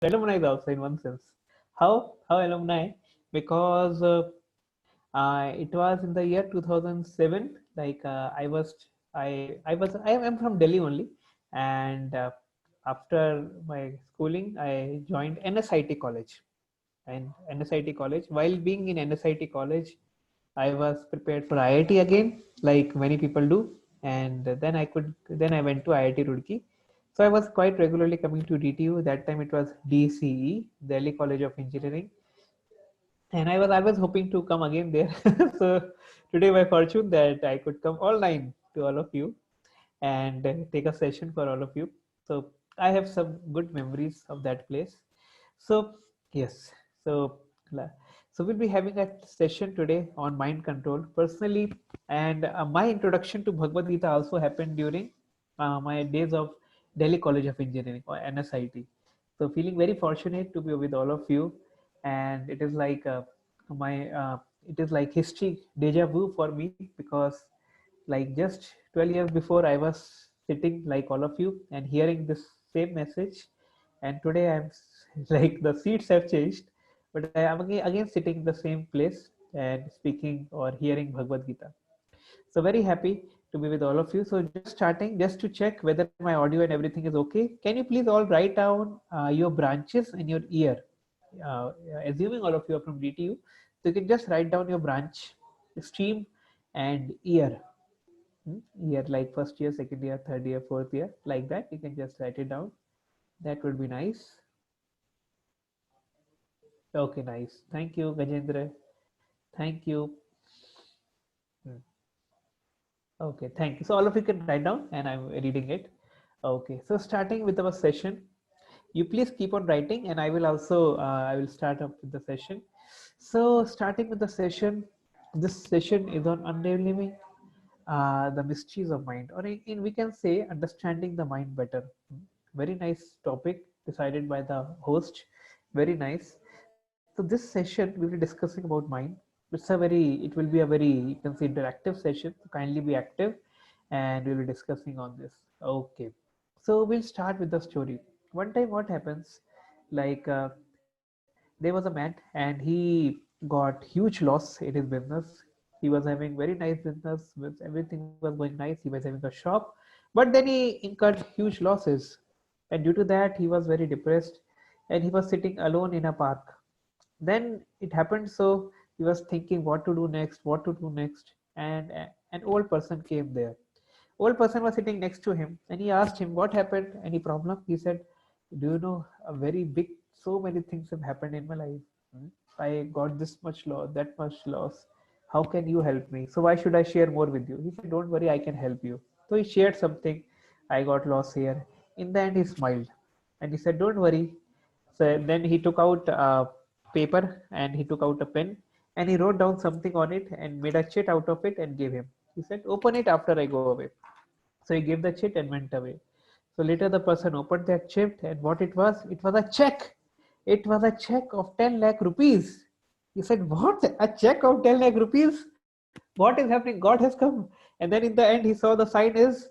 alumni also in one sense. How alumni? Because it was in the year 2007. Like I am from Delhi only, and after my schooling, I joined NSIT college. And NSIT college. While being in NSIT college, I was prepared for IIT again, like many people do, and then I went to IIT Roorkee. So I was quite regularly coming to DTU. That time it was DCE, Delhi College of Engineering, and I was hoping to come again there. So today my fortune that I could come online to all of you and take a session for all of you. So I have some good memories of that place. So yes, so so we'll be having a session today on mind control personally, and my introduction to Bhagavad Gita also happened during my days of Delhi College of Engineering or NSIT. So feeling very fortunate to be with all of you, and it is like my it is like history deja vu for me because like just 12 years before I was sitting like all of you and hearing this same message, and today I'm like the seats have changed, but I am again sitting in the same place and speaking or hearing Bhagavad Gita. So very happy to be with all of you. So just starting, just to check whether my audio and everything is okay. Can you please all write down your branches in your ear? Assuming all of you are from DTU, so you can just write down your branch, stream, and year. Year like first year, second year, third year, fourth year, like that. You can just write it down. That would be nice. Okay, nice. Thank you, Gajendra. Thank you. Hmm. Okay, thank you. So all of you can write down and I'm reading it. Okay, so starting with our session, you please keep on writing and I will start up with the session. So starting with the session, this session is on unraveling the mysteries of mind, or we can say understanding the mind better. Very nice topic decided by the host. Very nice. So this session we will be discussing about mind. It will be a very, you can say, interactive session. So kindly be active, and we will be discussing on this. Okay. So we'll start with the story. One time, what happens? Like there was a man, and he got huge loss in his business. He was having very nice business, with everything was going nice. He was having a shop, but then he incurred huge losses, and due to that, he was very depressed, and he was sitting alone in a park. Then it happened so he was thinking what to do next, and an old person came there. Old person was sitting next to him, and he asked him, what happened, any problem? He said, do you know, a very big, so many things have happened in my life. Hmm? I got this much loss, that much loss. How can you help me? So why should I share more with you? He said, don't worry, I can help you. So he shared something. I got lost here. In the end, he smiled and he said, don't worry. So then he took out a paper and he took out a pen and he wrote down something on it and made a chit out of it and gave him. He said, open it after I go away. So he gave the chit and went away. So later the person opened that chit, and what it was a check. It was a check of 10 lakh rupees. He said, what? A check of 10 lakh rupees? What is happening? God has come. And then in the end, he saw the sign is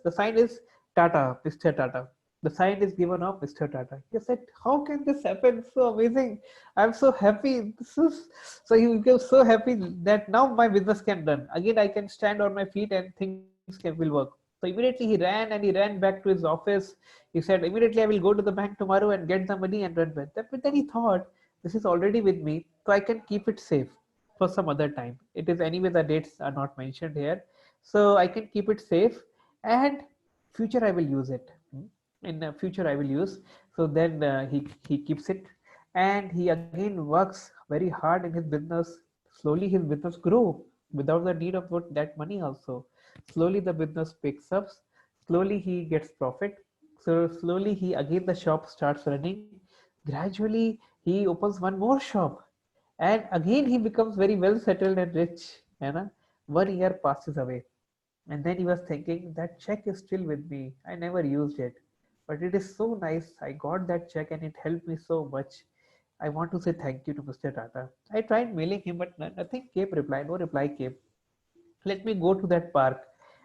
Tata, Mr. Tata. The sign is given of Mr. Tata. He said, how can this happen? So amazing. I'm so happy. So he became so happy that now my business can run. Again, I can stand on my feet and things will work. So immediately he ran back to his office. He said, immediately I will go to the bank tomorrow and get the money and run back. But then he thought, this is already with me, so I can keep it safe for some other time. It is anyway, the dates are not mentioned here. So I can keep it safe, and future I will use it. In the future I will use. So then he keeps it, and he again works very hard in his business. Slowly his business grow without the need of that money also. Slowly the business picks up. Slowly he gets profit. So slowly he again the shop starts running. Gradually he opens one more shop, and again he becomes very well settled and rich. You know? 1 year passes away, and then he was thinking, that check is still with me. I never used it. But it is so nice. I got that check and it helped me so much. I want to say thank you to Mr. Tata. I tried mailing him, but nothing came reply. No reply came. Let me go to that park.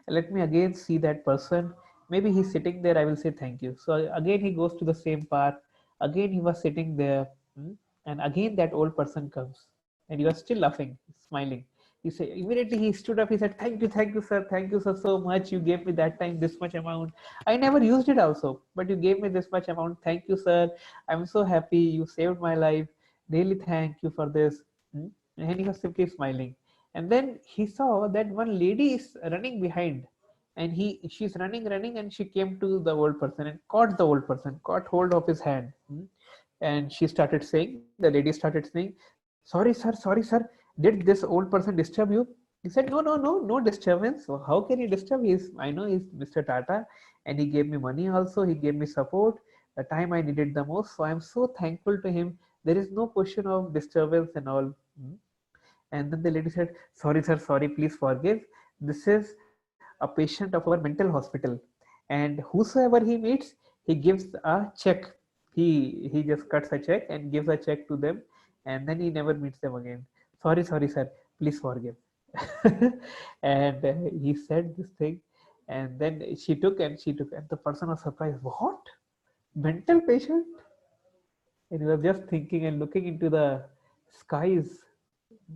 Let me again see that person. Maybe he's sitting there. I will say thank you. So again, he goes to the same park. Again, he was sitting there, and again that old person comes, and he was still laughing, smiling. He said immediately he stood up. He said, thank you, sir, so much. You gave me that time this much amount. I never used it also, but you gave me this much amount. Thank you, sir. I'm so happy. You saved my life. Really, thank you for this. Hmm? And he was simply smiling. And then he saw that one lady is running behind, and she's running, and she came to the old person and caught the old person, caught hold of his hand. And she started saying, the lady started saying, sorry sir, did this old person disturb you? He said, no disturbance. So how can he disturb? I know he's Mr. Tata, and he gave me money also, he gave me support the time I needed the most, so I'm so thankful to him. There is no question of disturbance and all. And then the lady said, sorry sir, sorry, please forgive. This is a patient of our mental hospital, and whosoever he meets, he gives a check. He just cuts a check and gives a check to them, and then he never meets them again. Sorry sir, please forgive. And he said this thing, and then she took, and the person was surprised. What? Mental patient? And he was just thinking and looking into the skies.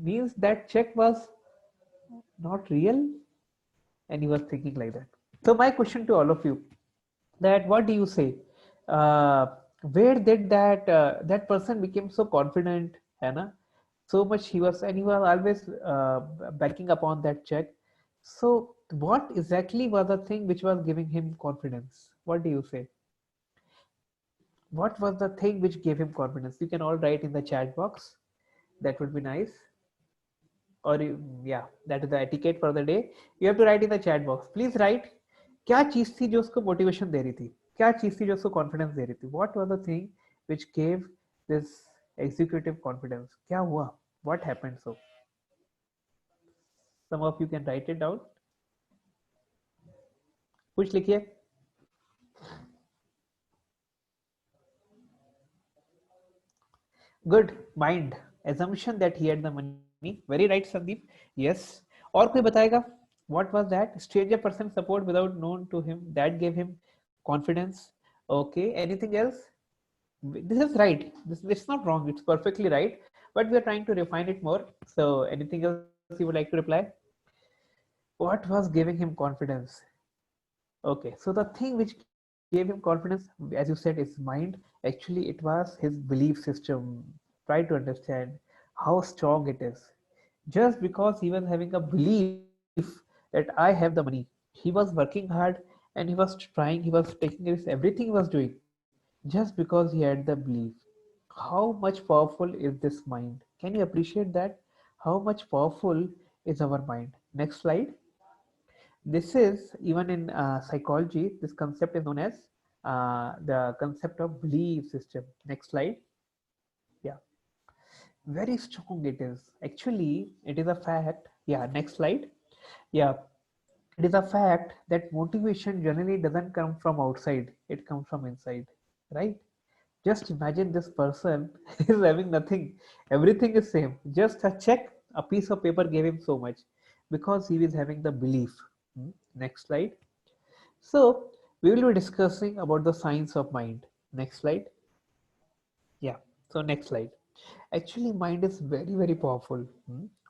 Means that check was not real? And he was thinking like that. So my question to all of you, that what do you say, uh, where did that person became so confident, Hannah? So much he was, and he was always backing upon that check. So what exactly was the thing which was giving him confidence? What do you say? What was the thing which gave him confidence? You can all write in the chat box. That would be nice. Or yeah, that is the etiquette for the day. You have to write in the chat box. Please write, क्या चीज थी जो उसको motivation दे रही थी, क्या चीज थी जो उसको कॉन्फिडेंस दे रही थी, what was the thing which gave this executive confidence, क्या हुआ, what happened? So some of you can write it down, कुछ लिखिए. Good. Mind, assumption that he had the money. Very right, Sandeep. Yes. और कोई बताएगा? What was that? Stranger person support without known to him, that gave him confidence. Okay. Anything else? This is right. This is not wrong. It's perfectly right. But we are trying to refine it more. So anything else you would like to reply? What was giving him confidence? Okay. So the thing which gave him confidence, as you said, is mind. Actually, it was his belief system. Try to understand how strong it is. Just because he was having a belief that I have the money, he was working hard, and he was trying, he was taking risks, everything he was doing, just because he had the belief. How much powerful is this mind? Can you appreciate that? How much powerful is our mind? Next slide. This is even in psychology, this concept is known as the concept of belief system. Next slide. Yeah, very strong it is. Actually, it is a fact. Yeah, next slide. Yeah, it is a fact that motivation generally doesn't come from outside, it comes from inside, right? Just imagine this person is having nothing, everything is same, just a check, a piece of paper gave him so much because he is having the belief. Next slide. So we will be discussing about the science of mind. Next slide. Yeah. So next slide. Actually, mind is very powerful.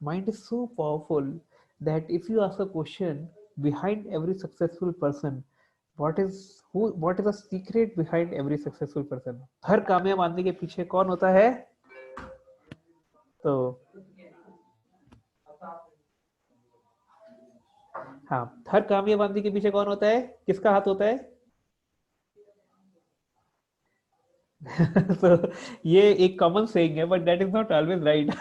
Mind is so powerful that if you ask a question behind every successful person, what is the secret behind every successful person? हर कामयाब आदमी के पीछे कौन होता है? तो हाँ, हर कामयाब आदमी के पीछे कौन होता है? किसका हाथ होता है? So ये एक कॉमन सेइंग है, but that is not always right.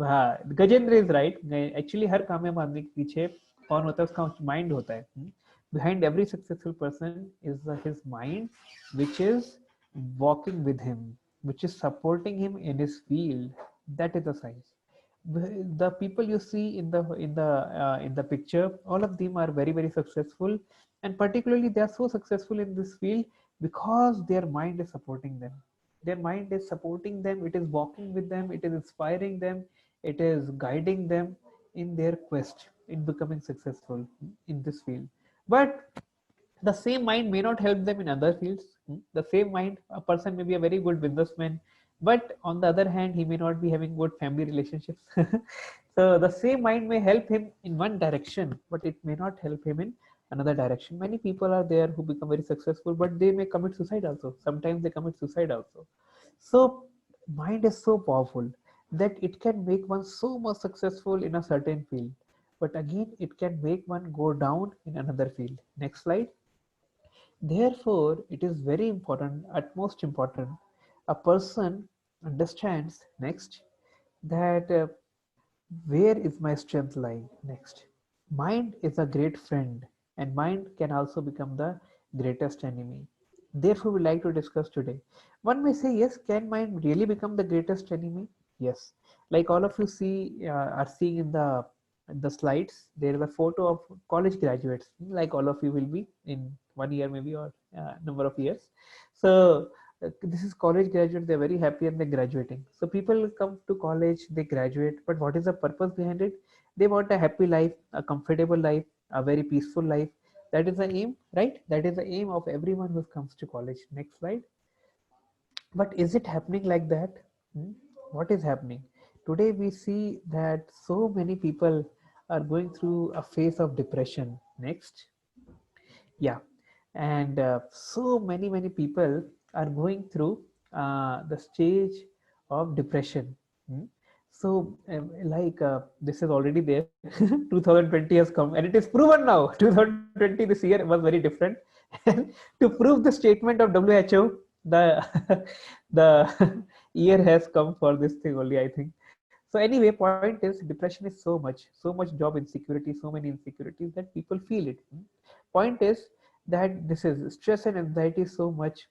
हाँ, गजेंद्र इज राइट. एक्चुअली हर कामयाब आदमी के पीछे कौन होता है? उसका माइंड होता है. Behind every successful person is his mind, which is walking with him, which is supporting him in his field. That is the science. The people you see in the picture, all of them are very successful, and particularly they are so successful in this field because their mind is supporting them. Their mind is supporting them, it is walking with them, it is inspiring them, it is guiding them in their quest in becoming successful in this field. But The same mind may not help them in other fields. The same mind, a person may be a very good businessman, but on the other hand, he may not be having good family relationships. So the same mind may help him in one direction, but it may not help him in another direction. Many people are there who become very successful, but they may commit suicide also. Sometimes they commit suicide also. So mind is so powerful that it can make one so much successful in a certain field, but again it can make one go down in another field. Next slide. Therefore, it is very important, utmost important, a person understands next that where is my strength lying next. Mind is a great friend, and mind can also become the greatest enemy. Therefore, we like to discuss today. One may say, yes, can mind really become the greatest enemy? Yes. Like all of you are seeing in the slides, there is a photo of college graduates, like all of you will be in 1 year maybe, or number of years. So this is college graduate, they're very happy and they're graduating. So people come to college, they graduate, but what is the purpose behind it? They want a happy life, a comfortable life, a very peaceful life. That is the aim, right? That is the aim of everyone who comes to college. Next slide. But is it happening like that? Hmm? What is happening today? We see that so many people are going through a phase of depression. Next. Yeah. And so many people are going through the stage of depression. Hmm? So this is already there. 2020 has come and it is proven now. 2020, this year was very different. And to prove the statement of WHO, the the year has come for this thing only, I think. So anyway, point is depression is so much job insecurity, so many insecurities that people feel it. Point is that this is stress and anxiety so much.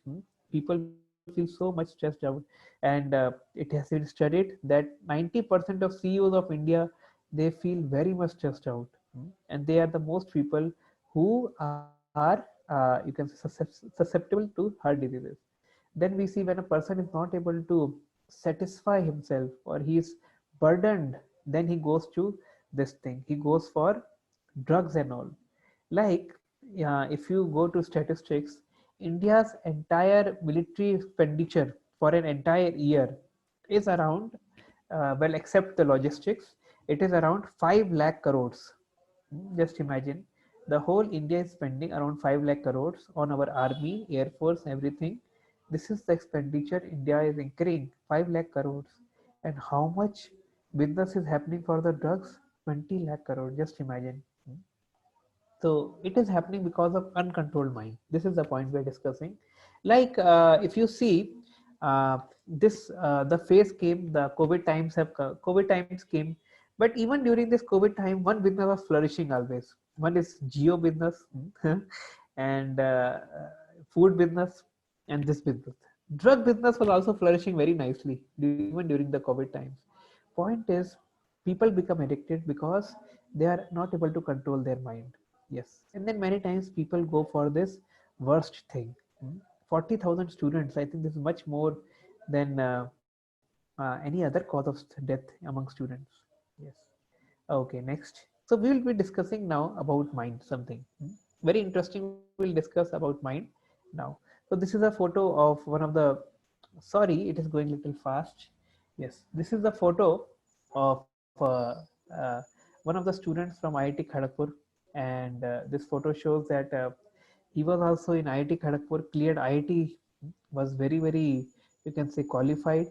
People feel so much stressed out, and it has been studied that 90% of CEOs of India, they feel very much stressed out, and they are the most people who are you can say susceptible to heart diseases. Then we see when a person is not able to satisfy himself or he is burdened, then he goes to this thing. He goes for drugs and all. Like, if you go to statistics, India's entire military expenditure for an entire year is around, well, except the logistics, it is around 5 lakh crores. Just imagine the whole India is spending around 5 lakh crores on our army, air force, everything. This is the expenditure India is incurring, 5 lakh crores. And how much business is happening for the drugs? 20 lakh crores. Just imagine. So it is happening because of uncontrolled mind. This is the point we're discussing. Like if you see this, the phase came, the COVID times came, but even during this COVID time, one business was flourishing always. One is geo business, and food business, and this business. Drug business was also flourishing very nicely even during the COVID times. Point is, people become addicted because they are not able to control their mind. Yes. And then many times people go for this worst thing. 40,000 students, I think this is much more than any other cause of death among students. Yes. Okay, next. So we will be discussing now about mind something. Very interesting. We'll discuss about mind now. So this is a photo of one of the, sorry, it is going a little fast. Yes, this is the photo of one of the students from IIT Kharagpur, and this photo shows that he was also in IIT Kharagpur, cleared IIT, was very, you can say, qualified.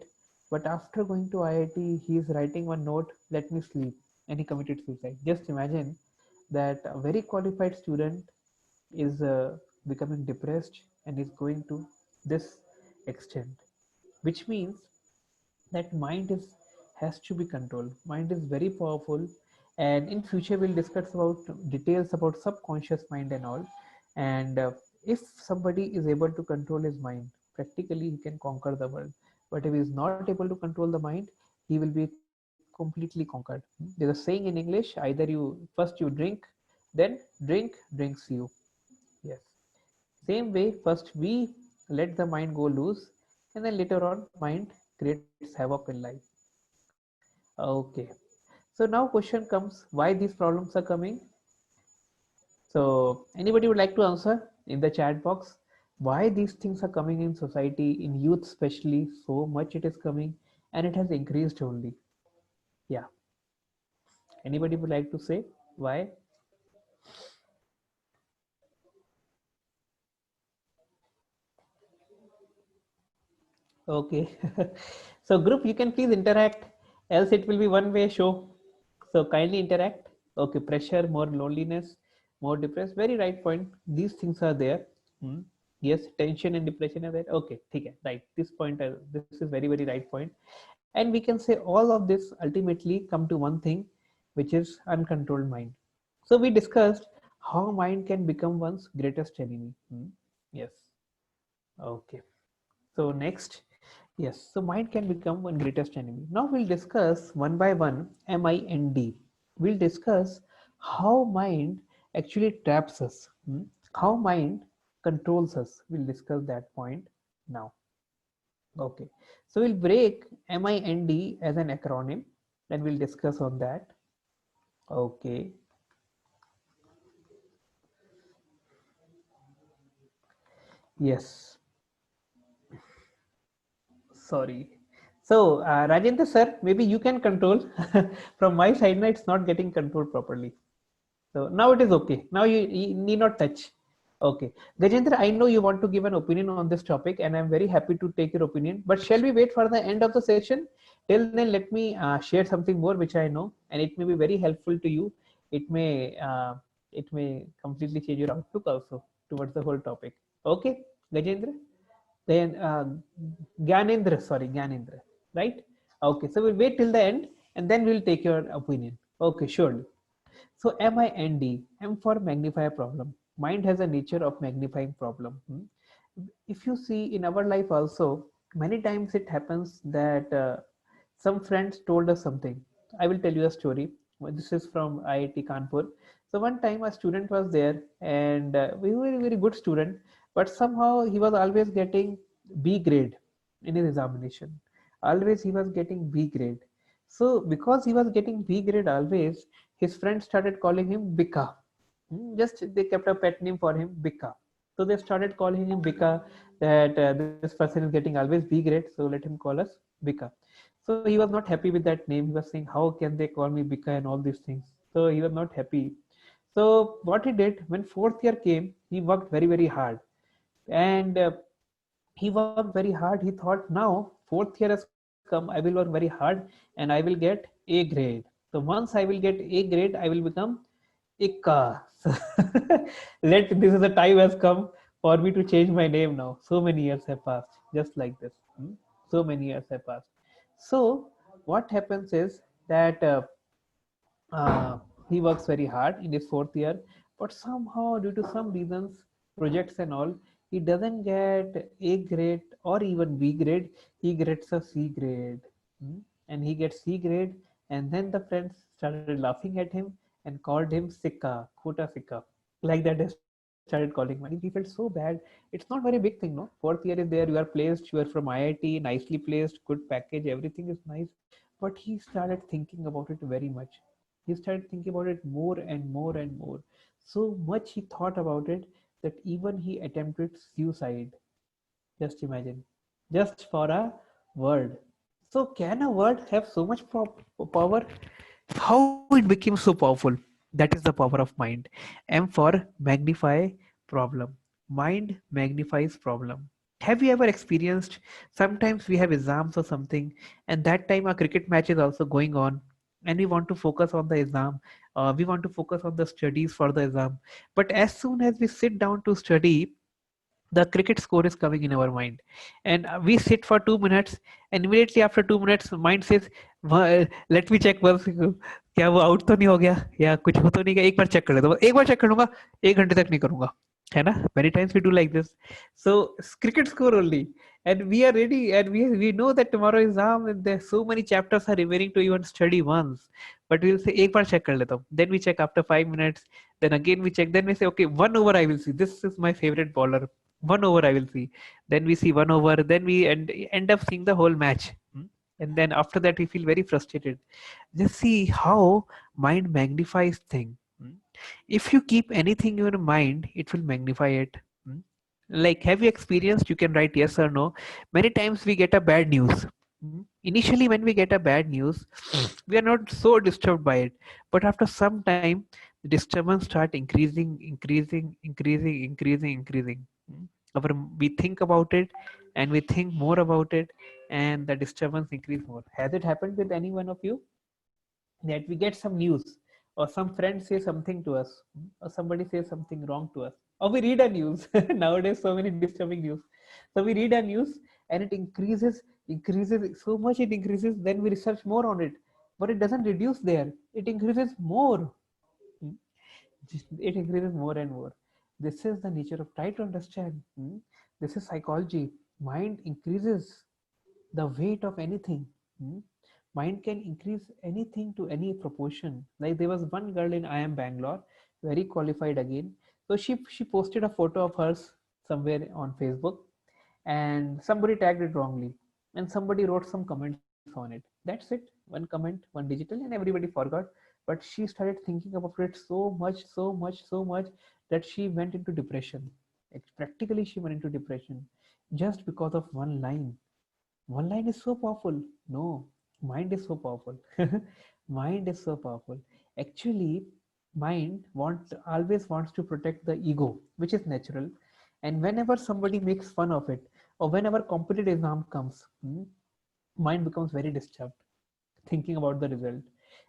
But after going to IIT, he is writing one note, let me sleep, and he committed suicide. Just imagine that a very qualified student is becoming depressed and is going to this extent, which means that mind is has to be controlled. Mind is very powerful, and in future we'll discuss about details about subconscious mind and all. And if somebody is able to control his mind, practically he can conquer the world. But if he is not able to control the mind, he will be completely conquered. There's a saying in English, either you first you drink, then drink drinks you. Yes. Same way, first we let the mind go loose, and then later on mind creates havoc in life. Okay. So now question comes, why these problems are coming? So anybody would like to answer? in the chat box why these things are coming in society, in youth especially, so much it is coming, and it has increased only. Yeah. Anybody would like to say why? Okay. So group, you can please interact, else it will be one way show. So kindly interact. Okay, pressure, more loneliness, more depressed. Very right point. These things are there. Hmm. Yes, tension and depression are there. Okay, okay, right. This point, this is very right point. And we can say all of this ultimately come to one thing, which is uncontrolled mind. So we discussed how mind can become one's greatest enemy. Hmm. Yes. Okay. So next, yes, so mind can become one greatest enemy. Now we'll discuss one by one MIND. We'll discuss how mind actually traps us, how mind controls us. We'll discuss that point now. Okay, so we'll break MIND as an acronym, then we'll discuss on that. Okay, yes, sorry. So Rajendra sir, maybe you can control. From my side, now it's not getting controlled properly. So now it is okay. Now you need not touch. Okay. Gajendra, I know you want to give an opinion on this topic and I'm very happy to take your opinion. But shall we wait for the end of the session? Till then, let me share something more which I know and it may be very helpful to you. It may completely change your outlook also towards the whole topic. Okay, Gajendra? Then Gyanendra, sorry, Gyanendra, right? Okay, so we'll wait till the end and then we'll take your opinion. Okay, surely. So MIND, M for magnify problem. Mind has a nature of magnifying problem. If you see in our life also, many times it happens that some friends told us something. I will tell you a story. Well, this is from IIT Kanpur. So one time a student was there and we were a very good student, but somehow he was always getting B grade in his examination. Always he was getting B grade. So because he was getting B grade always, his friends started calling him Bika. Just they kept a pet name for him, Bika. So they started calling him Bika, that this person is getting always B grade, so let him call us Bika. So he was not happy with that name. He was saying, how can they call me Bika and all these things? So he was not happy. So what he did, when fourth year came, he worked very hard. And he worked very hard. He thought, now fourth year has come, I will work very hard and I will get A grade. So once I will get A grade, I will become Ikka. So this is the time has come for me to change my name now. So many years have passed, just like this. So many years have passed. So what happens is that uh, he works very hard in his fourth year, but somehow due to some reasons, projects and all, he doesn't get A grade or even B grade. He gets a C grade, and he gets C grade, and then the friends started laughing at him and called him Sikka, Kota Sikka. Like that, they started calling money. He felt so bad. It's not very big thing, no. Fourth year is there. You are placed. You are from IIT, nicely placed, good package. Everything is nice, but he started thinking about it very much. He started thinking about it more and more and more. So much he thought about it that even he attempted suicide. Just imagine, just for a word. So can a word have so much power? How it became so powerful? That is the power of mind. M for magnify problem. Mind magnifies problem. Have you ever experienced, sometimes we have exams or something, and that time a cricket match is also going on, and we want to focus on the exam, we want to focus on the studies for the exam, but as soon as we sit down to study, the cricket score is coming in our mind, and we sit for 2 minutes, and immediately after 2 minutes mind says, let me check once, क्या वो out तो नहीं हो गया या कुछ हो तो नहीं गया, एक बार चेक कर लेता हूँ, एक बार चेक करूंगा, 1 घंटे तक नहीं करूंगा, है ना. Many times we do like this. So cricket score only, and we are ready, and we know that tomorrow is exam and there so many chapters are remaining to even study once, but we'll say एक बार check कर लेता हूँ, then we check after 5 minutes, then again we check, then we say, okay, 1 over I will see, this is my favorite bowler, 1 over I will see, then we see 1 over, then we end up seeing the whole match. And then after that we feel very frustrated. Just see how mind magnifies thing. If you keep anything in your mind, it will magnify it. Like, have you experienced? You can write yes or no. Many times we get a bad news. Initially, when we get a bad news, we are not so disturbed by it. But after some time, the disturbance start increasing. We think about it, and we think more about it, and the disturbance increase more. Has it happened with any one of you that we get some news, or some friend say something to us, or somebody says something wrong to us, or we read a news? Nowadays, so many disturbing news. So we read a news, and it increases so much. It increases. Then we research more on it, but it doesn't reduce there. It increases more. Hmm. It increases more and more. This is the nature of, try to understand. This is psychology. Mind increases the weight of anything. Hmm. Mind can increase anything to any proportion. Like, there was one girl in IIM Bangalore, very qualified again. So she posted a photo of hers somewhere on Facebook, and somebody tagged it wrongly, and somebody wrote some comments on it. That's it. One comment, one digital, and everybody forgot. But she started thinking about it so much that she went into depression. Practically, she went into depression just because of one line. One line is so powerful. No, mind is so powerful. Mind is so powerful. Actually, mind always wants to protect the ego, which is natural. And whenever somebody makes fun of it, or whenever competitive exam comes, mind becomes very disturbed, thinking about the result.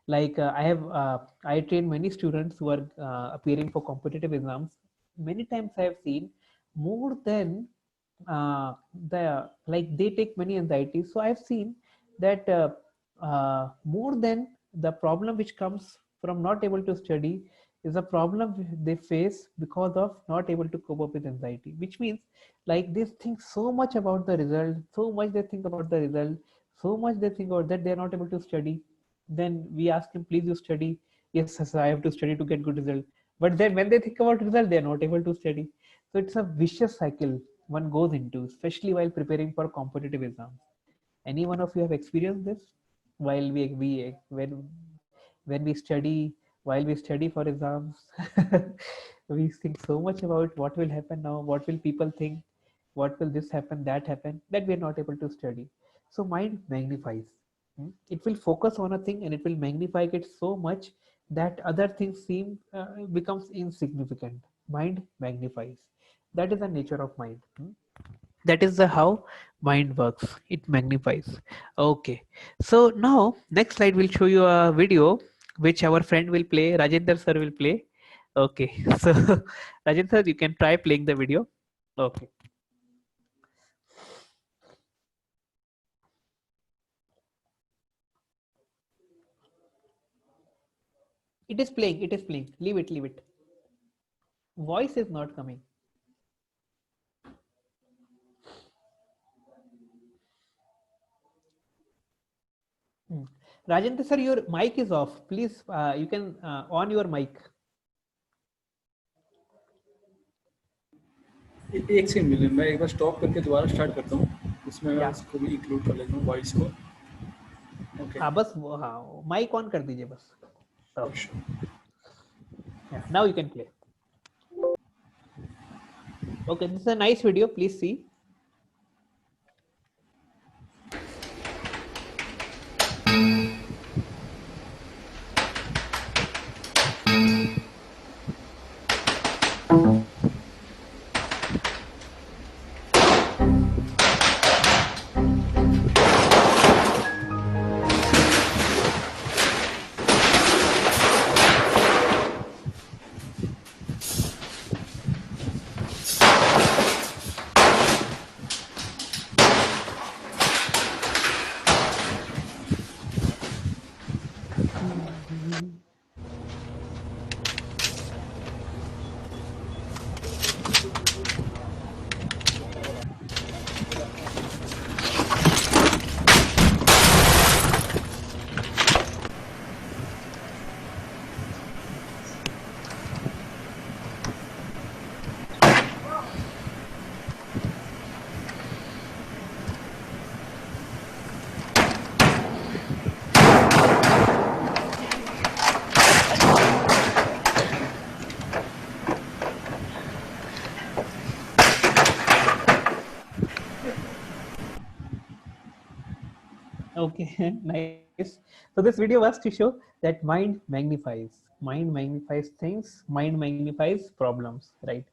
Like, I train many students who are appearing for competitive exams. Many times I have seen more than like, they take many anxieties. So I've seen that more than the problem which comes from not able to study is a problem they face because of not able to cope up with anxiety. Which means, like, they think so much about the result, so much they think about the result, so much they think about that, they're not able to study. Then we ask him, please, you study. Yes, yes, I have to study to get good result. But then when they think about result, they're not able to study. So it's a vicious cycle one goes into, especially while preparing for competitive exams. Any one of you have experienced this? While we when we study, while we study for exams, we think so much about what will happen now, what will people think, what will this happen, that happen, that we are not able to study. So mind magnifies. It will focus on a thing, and it will magnify it so much that other things seem becomes insignificant. Mind magnifies. That is the nature of mind. That is the how mind works. It magnifies. Okay, so now next slide will show you a video which our friend will play, Rajendra sir will play. Okay. So Rajendra sir, you can try playing the video. Okay, it is playing, leave it. Voice is not coming. Hmm. Rajendra sir, your mic is off, please. You can on your mic. एक second मिले, मैं एक बार stop करके दोबारा start करता हूँ, उसमें मैं या इसको भी इंक्लूड कर लेता हूँ वॉइस को. ओके. हाँ, बस हाँ, माइक ऑन कर दीजिए बस. Okay. Yeah, now you can play. Okay, this is a nice video. Please see. Okay, nice. So this video was to show that mind magnifies things, mind magnifies problems, right?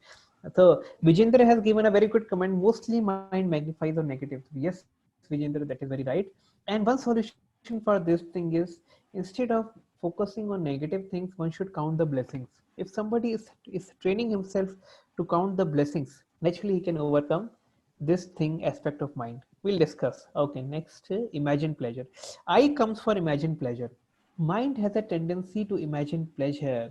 So Vijendra has given a very good comment. Mostly mind magnifies on negative. Yes, Vijendra, that is very right. And one solution for this thing is, instead of focusing on negative things, one should count the blessings. If somebody is training himself to count the blessings, naturally he can overcome this thing aspect of mind. We'll discuss. Okay, next, imagine pleasure. I comes for imagine pleasure. Mind has a tendency to imagine pleasure.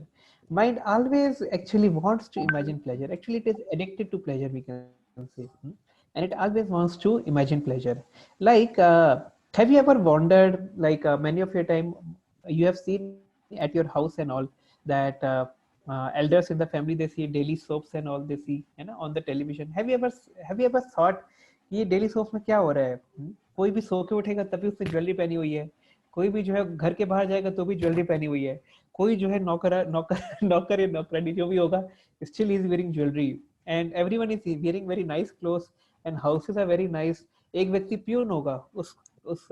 Mind always actually wants to imagine pleasure. Actually, it is addicted to pleasure, we can say. And it always wants to imagine pleasure. Like, have you ever wondered, like, many of your time, you have seen at your house and all, that elders in the family, they see daily soaps and all, they see, on the television. Have you ever thought, ये daily soap में क्या हो रहा है? कोई भी सो के उठेगा तभी उसने ज्वेलरी पहनी हुई है, कोई भी जो है घर के बाहर जाएगा तो भी ज्वेलरी पहनी हुई है, कोई जो है नौकर नौकर नौकर या नौकरानी जो भी होगा, still is wearing jewelry, and everyone is wearing very nice clothes and houses are very nice. एक व्यक्ति प्यून होगा उस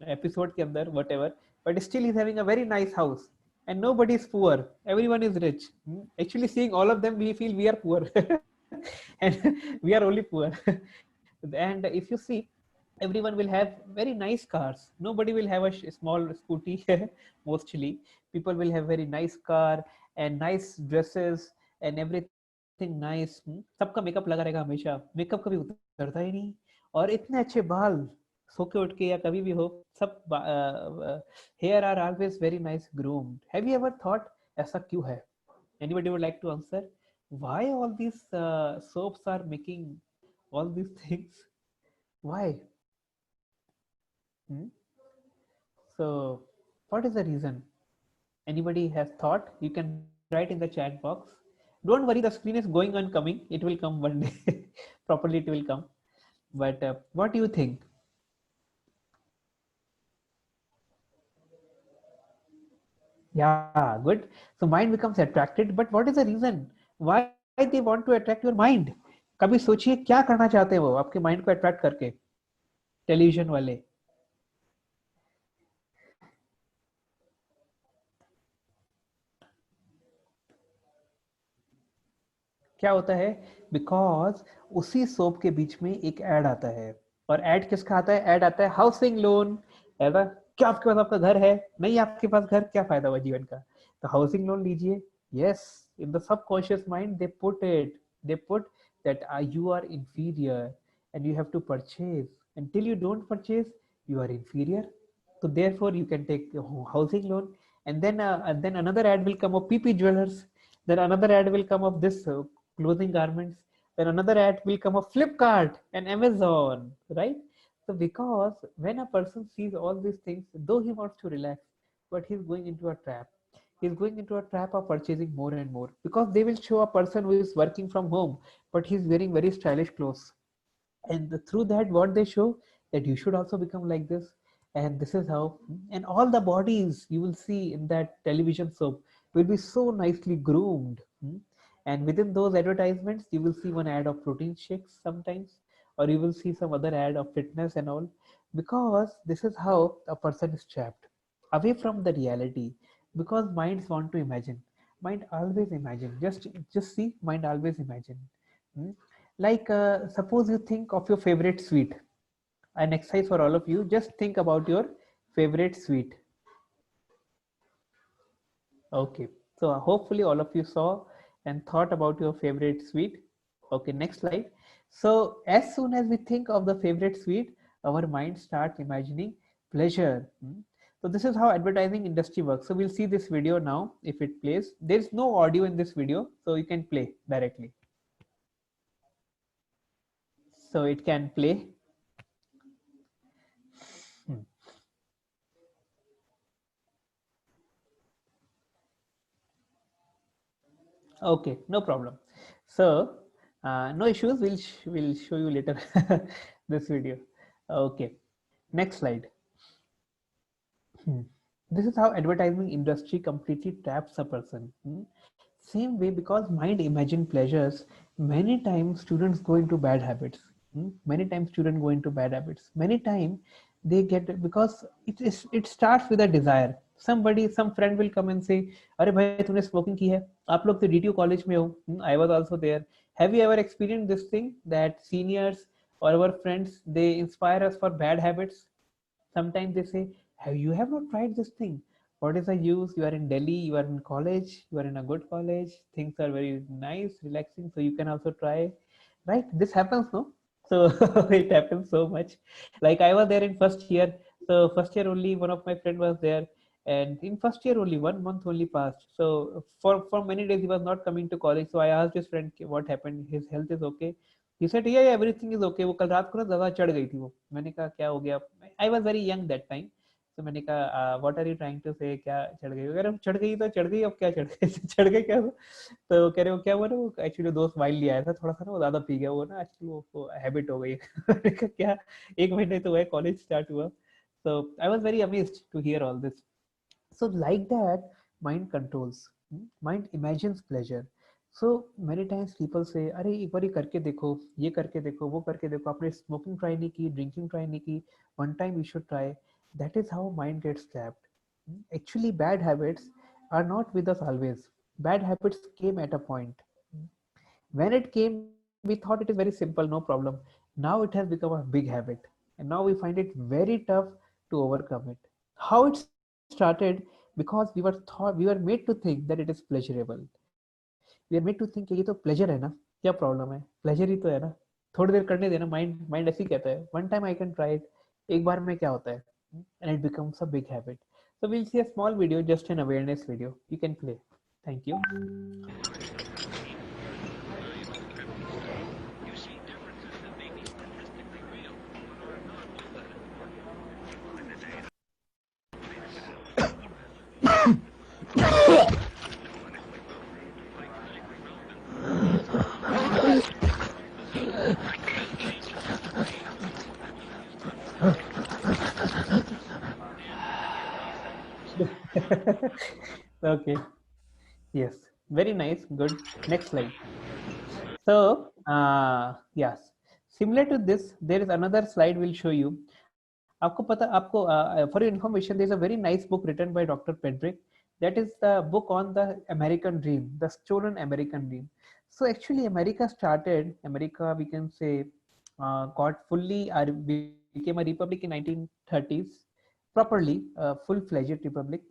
एपिसोड के अंदर, whatever, but still is having a very nice house, and nobody is poor, everyone is rich. Actually seeing all of them, we feel we are poor and we are only poor. And if you see, everyone will have very nice cars, nobody will have a small scooty. Mostly people will have very nice car and nice dresses and everything nice. सबका makeup लगा रहेगा हमेशा, makeup कभी उतरता ही नहीं, और इतने अच्छे बाल, सो के उठ के या कभी भी हो, सब hair are always very nice groomed. Have you ever thought ऐसा क्यों है? Anybody would like to answer why all these soaps are making all these things? Why? Hmm? So, what is the reason? Anybody has thought? You can write in the chat box. Don't worry, the screen is going on coming. It will come one day. Properly, it will come. But what do you think? Yeah, good. So mind becomes attracted. But what is the reason? Why they want to attract your mind? कभी सोचिए क्या करना चाहते हैं वो आपके mind को attract करके, टेलीविजन वाले. क्या होता है? बिकॉज उसी सोप के बीच में एक ऐड आता है, और ऐड किसका आता है? ऐड आता है हाउसिंग लोन. ऐसा क्या आपके पास आपका घर है? नहीं आपके पास घर, क्या फायदा हुआ जीवन का? तो हाउसिंग लोन लीजिए. Yes, in the subconscious mind they put that you are inferior and you have to purchase. Until you don't purchase, you are inferior. So therefore you can take a housing loan. And then another ad will come of PP Jewelers. Then another ad will come of this clothing garments. Then another ad will come of Flipkart and Amazon, right? So because when a person sees all these things, though he wants to relax, but he's going into a trap. He's going into a trap of purchasing more and more, because they will show a person who is working from home, but he's wearing very stylish clothes. And through that, what they show, that you should also become like this. And this is how, and all the bodies you will see in that television soap will be so nicely groomed. And within those advertisements, you will see one ad of protein shakes sometimes, or you will see some other ad of fitness and all, because this is how a person is trapped away from the reality. Because minds want to imagine, mind always imagine, just see, mind always imagine. Hmm? Like, suppose you think of your favorite sweet. An exercise for all of you, just think about your favorite sweet. Okay, so hopefully all of you saw and thought about your favorite sweet. Okay, next slide. So as soon as we think of the favorite sweet, our mind starts imagining pleasure. So this is how advertising industry works. So we'll see this video now if it plays. There's no audio in this video, so you can play directly. So it can play. Okay, no problem. So, no issues. We'll show you later this video. Okay, next slide. This is how advertising industry completely traps a person. Same way, because mind imagine pleasures, many times students go into bad habits. Many times students go into bad habits. Many times they get, because it starts with a desire. Somebody, some friend will come and say, अरे भाई तूने smoking की है, आप लोग तो DTU college में हो, I was also there. Have you ever experienced this thing that seniors or our friends, they inspire us for bad habits? Sometimes they say, have not tried this thing, what is the use, you are in Delhi, you are in college, you are in a good college, things are very nice, relaxing, so you can also try, right? This happens, no? So it happens so much. Like I was there in first year, so first year only one of my friend was there, and in first year only 1 month only passed, so for many days he was not coming to college. So I asked his friend what happened, his health is okay? He said, yeah, everything is okay. वो कल रात को ना ज़्यादा चढ़ गई थी वो. मैंने कहा क्या हो गया? I was very young that time. तो मैंने कहा what are you trying to say, क्या चढ़ गई? अगर चढ़ गई तो चढ़ गई, अब क्या चढ़ गई? चढ़ गई क्या? तो कह रहे हो क्या हुआ ना, वो एक्चुअली दोस्त वाइन लिया आया था थोड़ा सा ना, वो ज़्यादा पी गया, वो ना एक्चुअली वो हैबिट हो गई. मैंने कहा क्या, 1 महीने तो हुआ, कॉलेज स्टार्ट हुआ. So I was very amazed to hear all this. So like that, mind controls, mind imagines pleasure. So many times people say, अरे एक बार ये करके देखो, ये करके देखो, वो करके देखो, आपने स्मोकिंग ट्राई नहीं की, ड्रिंकिंग ट्राई नहीं की, one time you should try. That is how mind gets trapped. Actually, bad habits are not with us always. Bad habits came at a point. When it came, we thought it is very simple, no problem. Now it has become a big habit, and now we find it very tough to overcome it. How it started? Because we were made to think that it is pleasurable. We are made to think कि ये तो pleasure है ना, क्या problem है, pleasure ही तो है ना, थोड़ी देर करने देना. माइंड माइंड ऐसे ही कहता है, one time I can try it, एक बार में क्या होता है, and it becomes a big habit. So we'll see a small video, just an awareness video. You can play. Thank you. Okay. Yes. Very nice. Good. Next slide. So, yes. Similar to this, there is another slide we'll show you. आपको पता, आपको for your information, there is a very nice book written by Dr. Pedrick. That is the book on the American dream, the stolen American dream. So actually, America, we can say, got fully, became a republic in 1930s, properly, full-fledged republic.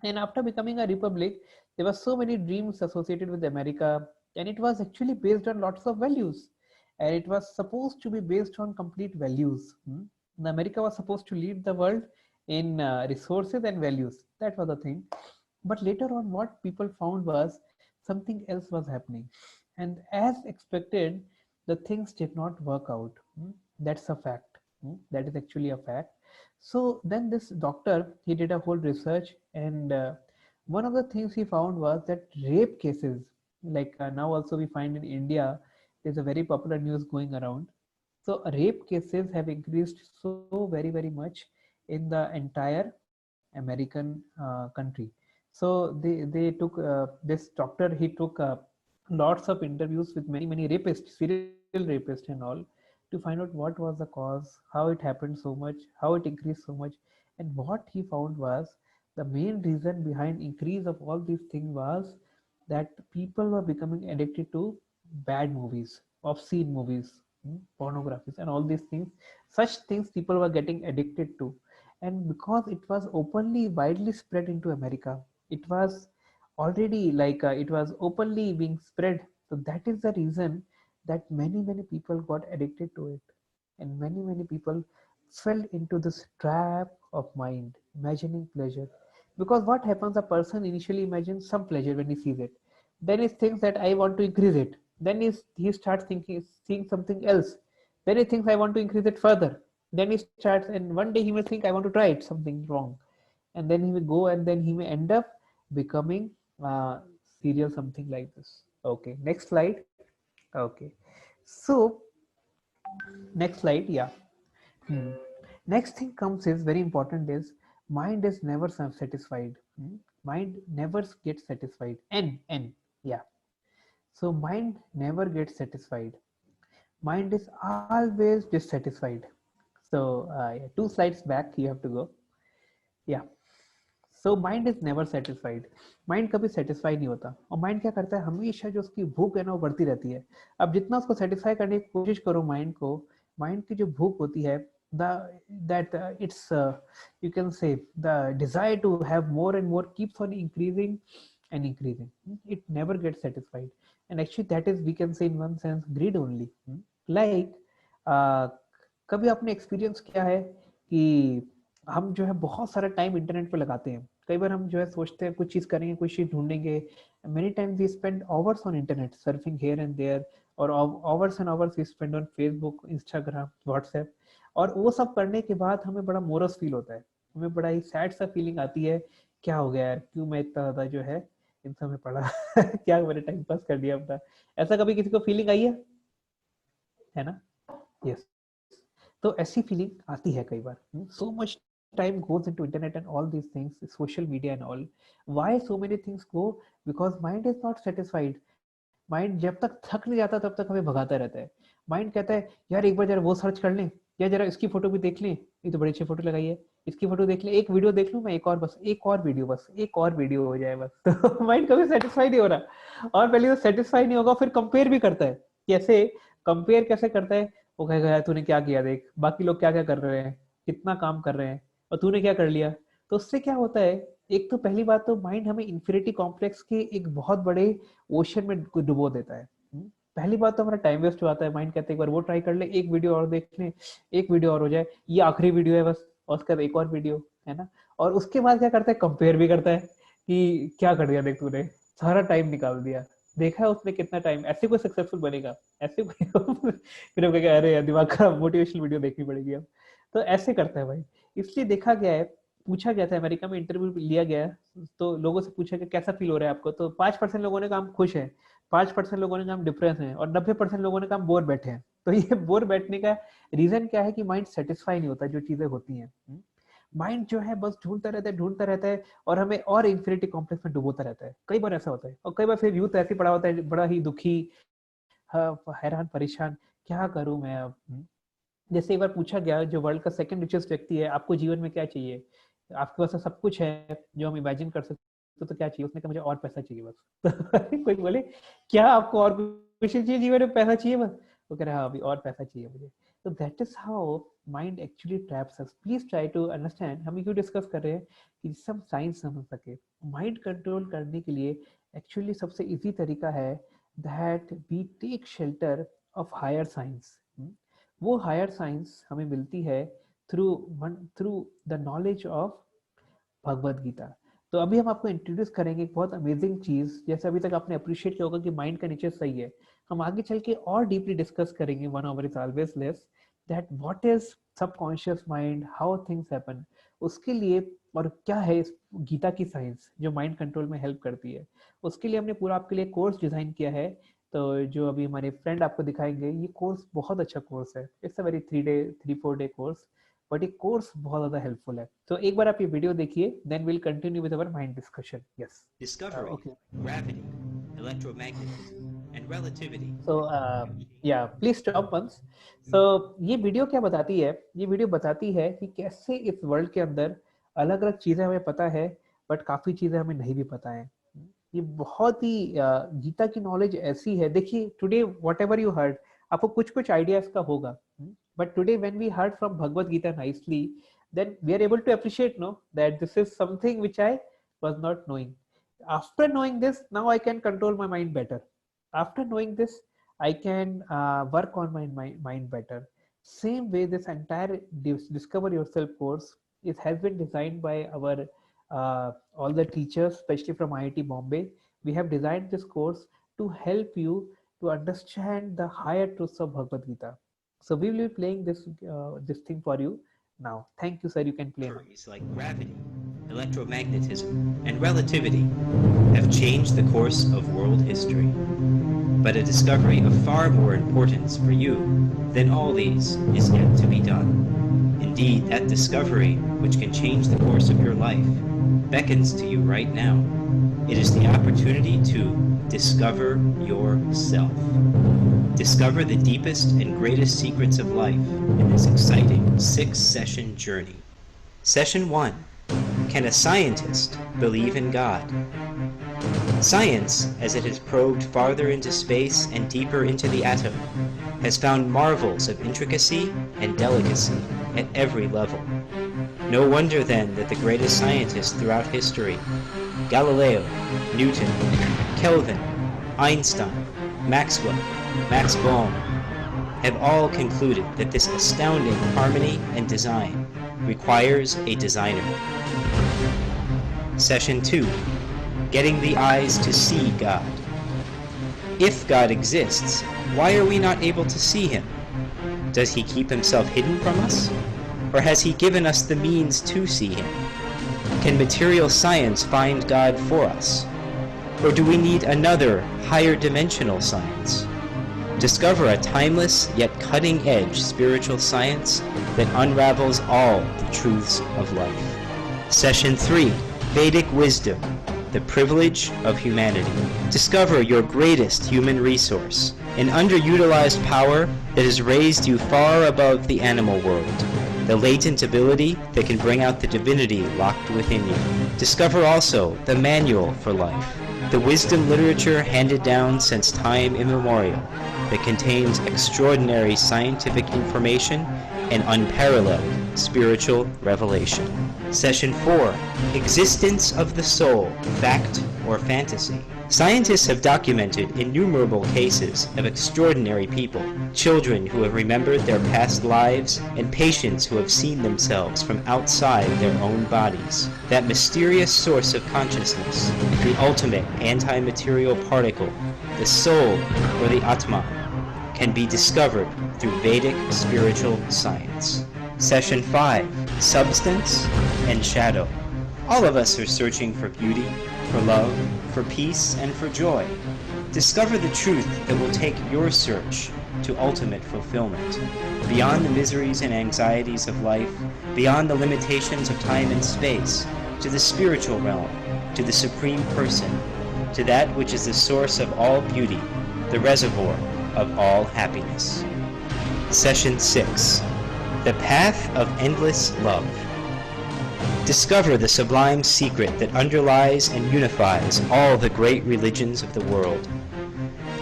And after becoming a republic, there were so many dreams associated with America, and it was actually based on lots of values. And it was supposed to be based on complete values. The America was supposed to lead the world in resources and values. That was the thing. But later on, what people found was something else was happening. And as expected, the things did not work out. That's a fact. That is actually a fact. So then this doctor, he did a whole research, and one of the things he found was that rape cases, like now also we find in India, there's a very popular news going around. So rape cases have increased so very much in the entire American country. So they took this doctor, he took lots of interviews with many rapists, serial rapists and all, to find out what was the cause, how it happened so much, how it increased so much. And what he found was the main reason behind increase of all these things was that people were becoming addicted to bad movies, obscene movies, pornographies, and all these things. Such things people were getting addicted to, and because it was openly, widely spread into America, it was already like it was openly being spread. So that is the reason that many people got addicted to it, and many people fell into this trap of mind, imagining pleasure. Because what happens, a person initially imagines some pleasure when he sees it, then he thinks that I want to increase it, then he starts thinking, seeing something else, then he thinks I want to increase it further, then he starts, and one day he may think I want to try it, something wrong, and then he may go, and then he may end up becoming serial, something like this. Okay, next slide. Okay, so next slide. Yeah. Hmm. Next thing comes is very important, is mind is never satisfied. Mind never gets satisfied. N. Yeah. So mind never gets satisfied. Mind is always dissatisfied. So 2 slides back you have to go. Yeah. So mind is never satisfied. Mind कभी satisfy नहीं होता, और mind क्या करता है, हमेशा जो उसकी भूख है ना वो बढ़ती रहती है. अब जितना उसको सेटिस्फाई करने की कोशिश करो माइंड को, माइंड की जो भूख होती है, that it's you can say the desire to have more and more keeps on increasing and increasing. It never gets satisfied, and actually that is, we can say in one sense, greed only. Like कभी आपने experience किया है कि हम जो है बहुत सारा टाइम इंटरनेट पे लगाते हैं. कई बार हम जो है सोचते हैं कुछ चीज करेंगे, कुछ चीज ढूंढेंगे. Many times we spend hours on internet surfing here and there, और hours and hours we spend on Facebook, Instagram, WhatsApp. और वो सब करने के बाद हमें बड़ा मोरस फील होता है, हमें बड़ा ही सैड सा फीलिंग आती है, क्या हो गया यार, क्यों मैं इतना ज्यादा जो है इन सब में पड़ा क्या मैंने टाइम पास कर दिया अपना. ऐसा कभी किसी को फीलिंग आई है ना? यस. तो ऐसी फीलिंग आती है कई बार. So much time goes into internet and all these things, social media and all. Why so many things go? Because mind is not satisfied. Mind जब तक थक नहीं जाता तब तक हमें भगाता रहता है. माइंड कहता है यार एक बार जरा वो सर्च कर लें, या जरा इसकी फोटो भी देख लें, ये तो बड़ी अच्छी फोटो लगाई है, इसकी फोटो देख लें, एक वीडियो देख लूं मैं, एक और, बस एक और वीडियो, बस एक और वीडियो हो जाए बस. तो माइंड कभी सेटिस्फाई नहीं हो रहा, और पहले तो सेटिस्फाई नहीं होगा, फिर कंपेयर भी करता है. कैसे कंपेयर कैसे करता है? वो कहेगा यार तूने क्या किया, देख बाकी लोग क्या क्या कर रहे हैं, कितना काम कर रहे हैं, और तूने क्या कर लिया. तो उससे क्या होता है, एक तो पहली बात तो माइंड हमें इंफिनिटी कॉम्प्लेक्स के एक बहुत बड़े ओशन में डुबो देता है. पहली बात तो हमारा टाइम वेस्ट हो जाता है. माइंड कहते हैं एक बार वो ट्राई कर ले, एक वीडियो और देख ले, एक वीडियो और हो जाए, ये आखिरी वीडियो है बस, और उसके बाद एक और वीडियो, है ना. और उसके बाद क्या करता है, कंपेयर भी करता है कि क्या कर दिया देख तूने, सारा टाइम निकाल दिया, देखा है उसने कितना टाइम, ऐसे कोई सक्सेसफुल बनेगा, ऐसे कोई फिर कहेगा अरे दिमाग खराब, मोटिवेशनल वीडियो देखनी पड़ेगी अब. तो ऐसे करता है भाई. इसलिए देखा गया है, पूछा गया था, अमेरिका में इंटरव्यू लिया गया, तो लोगों से पूछा कि कैसा फील हो रहा है आपको, तो 5% लोगों ने कहा हम खुश हैं, 5% लोगों ने कहा हम डिप्रेस हैं, और 90% लोगों ने कहा हम बोर बैठे हैं. तो ये बोर बैठने का रीजन क्या है कि माइंड सेटिस्फाई नहीं होता जो चीजें होती हैं. माइंड जो है बस ढूंढता रहता है और हमें और इंफिनिटी कॉम्प्लेक्स में डुबोता रहता है. कई बार ऐसा होता है, और कई बार फिर यूथ ऐसे पड़ा होता है बड़ा ही दुखी, हैरान परेशान, क्या करूं मैं अब. जैसे एक बार पूछा गया, जो वर्ल्ड का सेकंड रिचेस्ट व्यक्ति है, आपको जीवन में क्या चाहिए, आपके पास सब कुछ है जो हम इमेजिन कर सकते, तो क्या चाहिए. उसने कहा मुझे और पैसा चाहिए बस. तो कोई बोले क्या आपको और कुछ चाहिए जीवन में, पैसा चाहिए बस. वो कह रहा है अभी और पैसा चाहिए मुझे. तो that is how mind actually traps us. Please try to understand. हम क्यों डिस्कस कर रहे हैं कि सब साइंस समझ सके. माइंड कंट्रोल करने के लिए एक्चुअली सबसे इजी तरीका है that we take shelter of higher science. वो हायर साइंस हमें मिलती है through the knowledge of Bhagavad Gita. तो अभी हम आपको इंट्रोड्यूस करेंगे एक बहुत अमेजिंग चीज. जैसे अभी तक आपने अप्रिशिएट किया होगा कि माइंड का नेचर सही है, हम आगे चल के और डीपली डिस्कस करेंगे. 1 hour is always less. That what is subconscious mind, how things happen, उसके लिए, और क्या है इस गीता की साइंस जो माइंड कंट्रोल में हेल्प करती है. उसके लिए हमने पूरा आपके लिए कोर्स डिजाइन किया है. तो जो अभी हमारे फ्रेंड आपको दिखाएंगे, ये कोर्स बहुत अच्छा कोर्स है. It's a very 3-4 day course, but ये कोर्स बहुत ज्यादा हेल्पफुल है. तो एक बार आप ये वीडियो देखिए, then will continue with our mind discussion. Yes. Discovery, gravity, electromagnetism, and relativity. So yeah, please stop once. So ये वीडियो क्या बताती है, ये वीडियो बताती है कि कैसे इस वर्ल्ड के अंदर अलग अलग चीजें हमें पता है, बट काफी चीजें हमें नहीं भी पता है. ये बहुत ही गीता की नॉलेज ऐसी है. देखिए टुडे व्हाटएवर यू हर्ड, आपको कुछ कुछ आइडिया इसका होगा, but today when we heard from Bhagavad Gita nicely, then we are able to appreciate no that this is something which I was not knowing. After knowing this, now I can control my mind better. After knowing this, I can work on my mind better. Same way, this entire Discover Yourself course has been designed by our all the teachers, especially from IIT Bombay. We have designed this course to help you to understand the higher truths of Bhagavad Gita. So we will be playing this thing for you now. Thank you, sir. You can play now. Theories like gravity, electromagnetism, and relativity have changed the course of world history. But a discovery of far more importance for you than all these is yet to be done. Indeed, that discovery, which can change the course of your life, beckons to you right now. It is the opportunity to discover yourself. Discover the deepest and greatest secrets of life in this exciting 6-session journey. Session 1. Can a scientist believe in God? Science, as it has probed farther into space and deeper into the atom, has found marvels of intricacy and delicacy at every level. No wonder then that the greatest scientists throughout history, Galileo, Newton, Kelvin, Einstein, Maxwell, Max Born, have all concluded that this astounding harmony and design requires a designer. Session 2. Getting the eyes to see God. If God exists, why are we not able to see Him? Does He keep Himself hidden from us? Or has He given us the means to see Him? Can material science find God for us? Or do we need another, higher dimensional science? Discover a timeless yet cutting-edge spiritual science that unravels all the truths of life. Session 3. Vedic Wisdom, the privilege of humanity. Discover your greatest human resource, an underutilized power that has raised you far above the animal world, the latent ability that can bring out the divinity locked within you. Discover also the manual for life, the wisdom literature handed down since time immemorial that contains extraordinary scientific information and unparalleled spiritual revelation. Session 4. Existence of the soul, fact or fantasy. Scientists have documented innumerable cases of extraordinary people, children who have remembered their past lives, and patients who have seen themselves from outside their own bodies. That mysterious source of consciousness, the ultimate anti-material particle, the soul or the Atman, can be discovered through Vedic spiritual science. Session 5. Substance and shadow. All of us are searching for beauty, for love, for peace, and for joy. Discover the truth that will take your search to ultimate fulfillment, beyond the miseries and anxieties of life, beyond the limitations of time and space, to the spiritual realm, to the Supreme Person, to that which is the source of all beauty, the reservoir of all happiness. Session 6. The Path of Endless Love. Discover the sublime secret that underlies and unifies all the great religions of the world.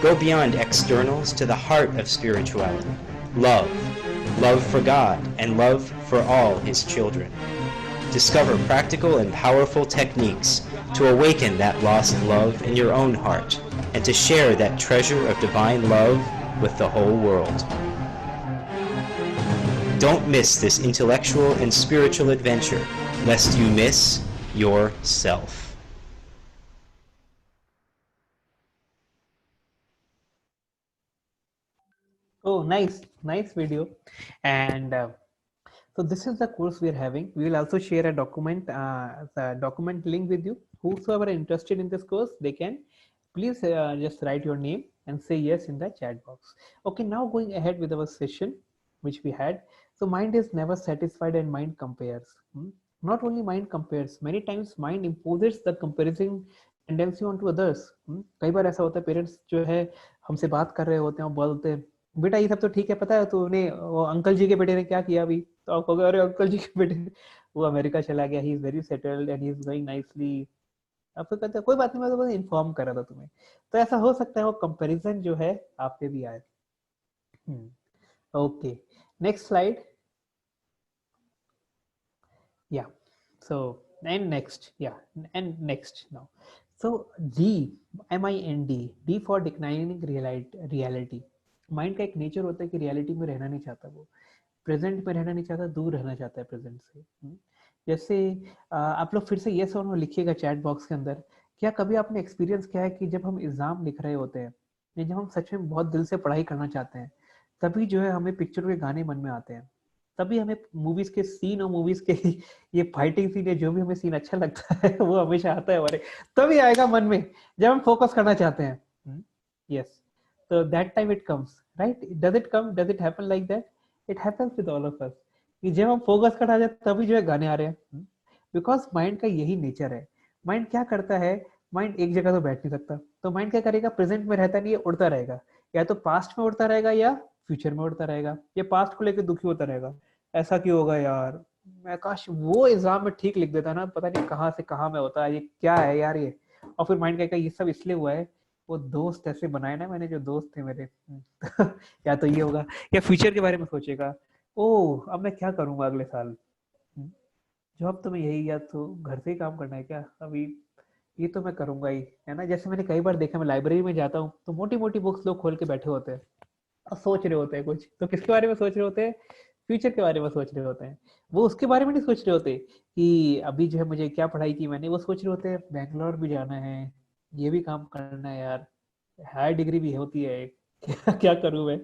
Go beyond externals to the heart of spirituality. Love. Love for God and love for all His children. Discover practical and powerful techniques to awaken that lost love in your own heart and to share that treasure of divine love with the whole world. Don't miss this intellectual and spiritual adventure, lest you miss yourself. Oh, nice video. And so this is the course we are having. We will also share a document, the document link with you. Whosoever are interested in this course, they can please just write your name and say yes in the chat box. Okay, now going ahead with our session, which we had. So mind is never satisfied and mind compares. Not only mind compares, many times mind imposes the comparison tendency onto others. कई बार ऐसा होता है, parents जो है हमसे बात कर रहे होते हैं और बोलते हैं बेटा ये सब तो ठीक है, पता है तूने वो अंकल जी के बेटे ने क्या किया अभी, तो आप कहोगे अरे अंकल जी के बेटे वो अमेरिका चला गया, he is very settled and he is going nicely. आप तो कहते हैं कोई बात नहीं, मैं तो बस इन्फॉर्म कर रहा था तुम्हें। तो ऐसा हो सकता है वो कंपैरिजन जो है आप पे भी आए। Okay, next slide. Yeah, so and next, yeah, and next now. So D, MIND, D for declining reality. Mind का एक नेचर होता है कि रियलिटी में रहना नहीं चाहता, वो प्रेजेंट में रहना नहीं चाहता, दूर रहना चाहता है प्रेजेंट से। जैसे आप लोग फिर से यस और नो लिखिएगा चैट बॉक्स के अंदर। क्या कभी आपने एक्सपीरियंस किया है कि जब हम एग्जाम लिख रहे होते हैं या जब हम सच में बहुत दिल से पढ़ाई करना चाहते हैं, तभी जो है हमें पिक्चर के गाने मन में आते हैं, तभी हमें मूवीज के सीन और मूवीज के ये फाइटिंग सीन या जो भी हमें सीन अच्छा लगता है वो हमेशा आता है हमारे, तभी आएगा मन में जब हम फोकस करना चाहते हैं। Yes, so that time it comes, right? Does it come, does it happen like that? It happens with all of us कि जब हम फोकस करना चाहते हैं तभी जो है गाने आ रहे हैं, बिकॉज माइंड का यही नेचर है। माइंड क्या करता है, माइंड एक जगह तो बैठ नहीं सकता, तो माइंड क्या करेगा, प्रेजेंट में रहता नहीं है, उड़ता रहेगा। या तो पास्ट में उड़ता रहेगा या फ्यूचर में उड़ता रहेगा, या पास्ट को लेकर दुखी होता रहेगा, ऐसा क्यों होगा यार, मैं काश वो एग्जाम में ठीक लिख देता ना, पता नहीं कहाँ से कहाँ में होता है, ये क्या है यार ये। और फिर माइंड कहेगा ये सब इसलिए हुआ है, वो दोस्त ऐसे बनाए ना मैंने, जो दोस्त थे मेरे या तो ये होगा, या फ्यूचर के बारे में सोचेगा, ओ अब मैं क्या करूंगा अगले साल, जॉब तो मैं यही, या तो घर से ही काम करना है क्या अभी, ये तो मैं करूंगा ही, है ना। जैसे मैंने कई बार देखा, मैं लाइब्रेरी में जाता हूँ तो मोटी मोटी बुक्स लोग खोल के बैठे होते हैं और सोच रहे होते हैं कुछ, तो किसके बारे में सोच रहे होते हैं, फ्यूचर के बारे में सोच रहे होते हैं। वो उसके बारे में नहीं सोच रहे होते कि अभी जो है मुझे क्या पढ़ाई की मैंने, वो सोच रहे होते हैं बैंगलोर भी जाना है, ये भी काम करना है यार, हायर डिग्री भी होती है एक, क्या करूं मैं।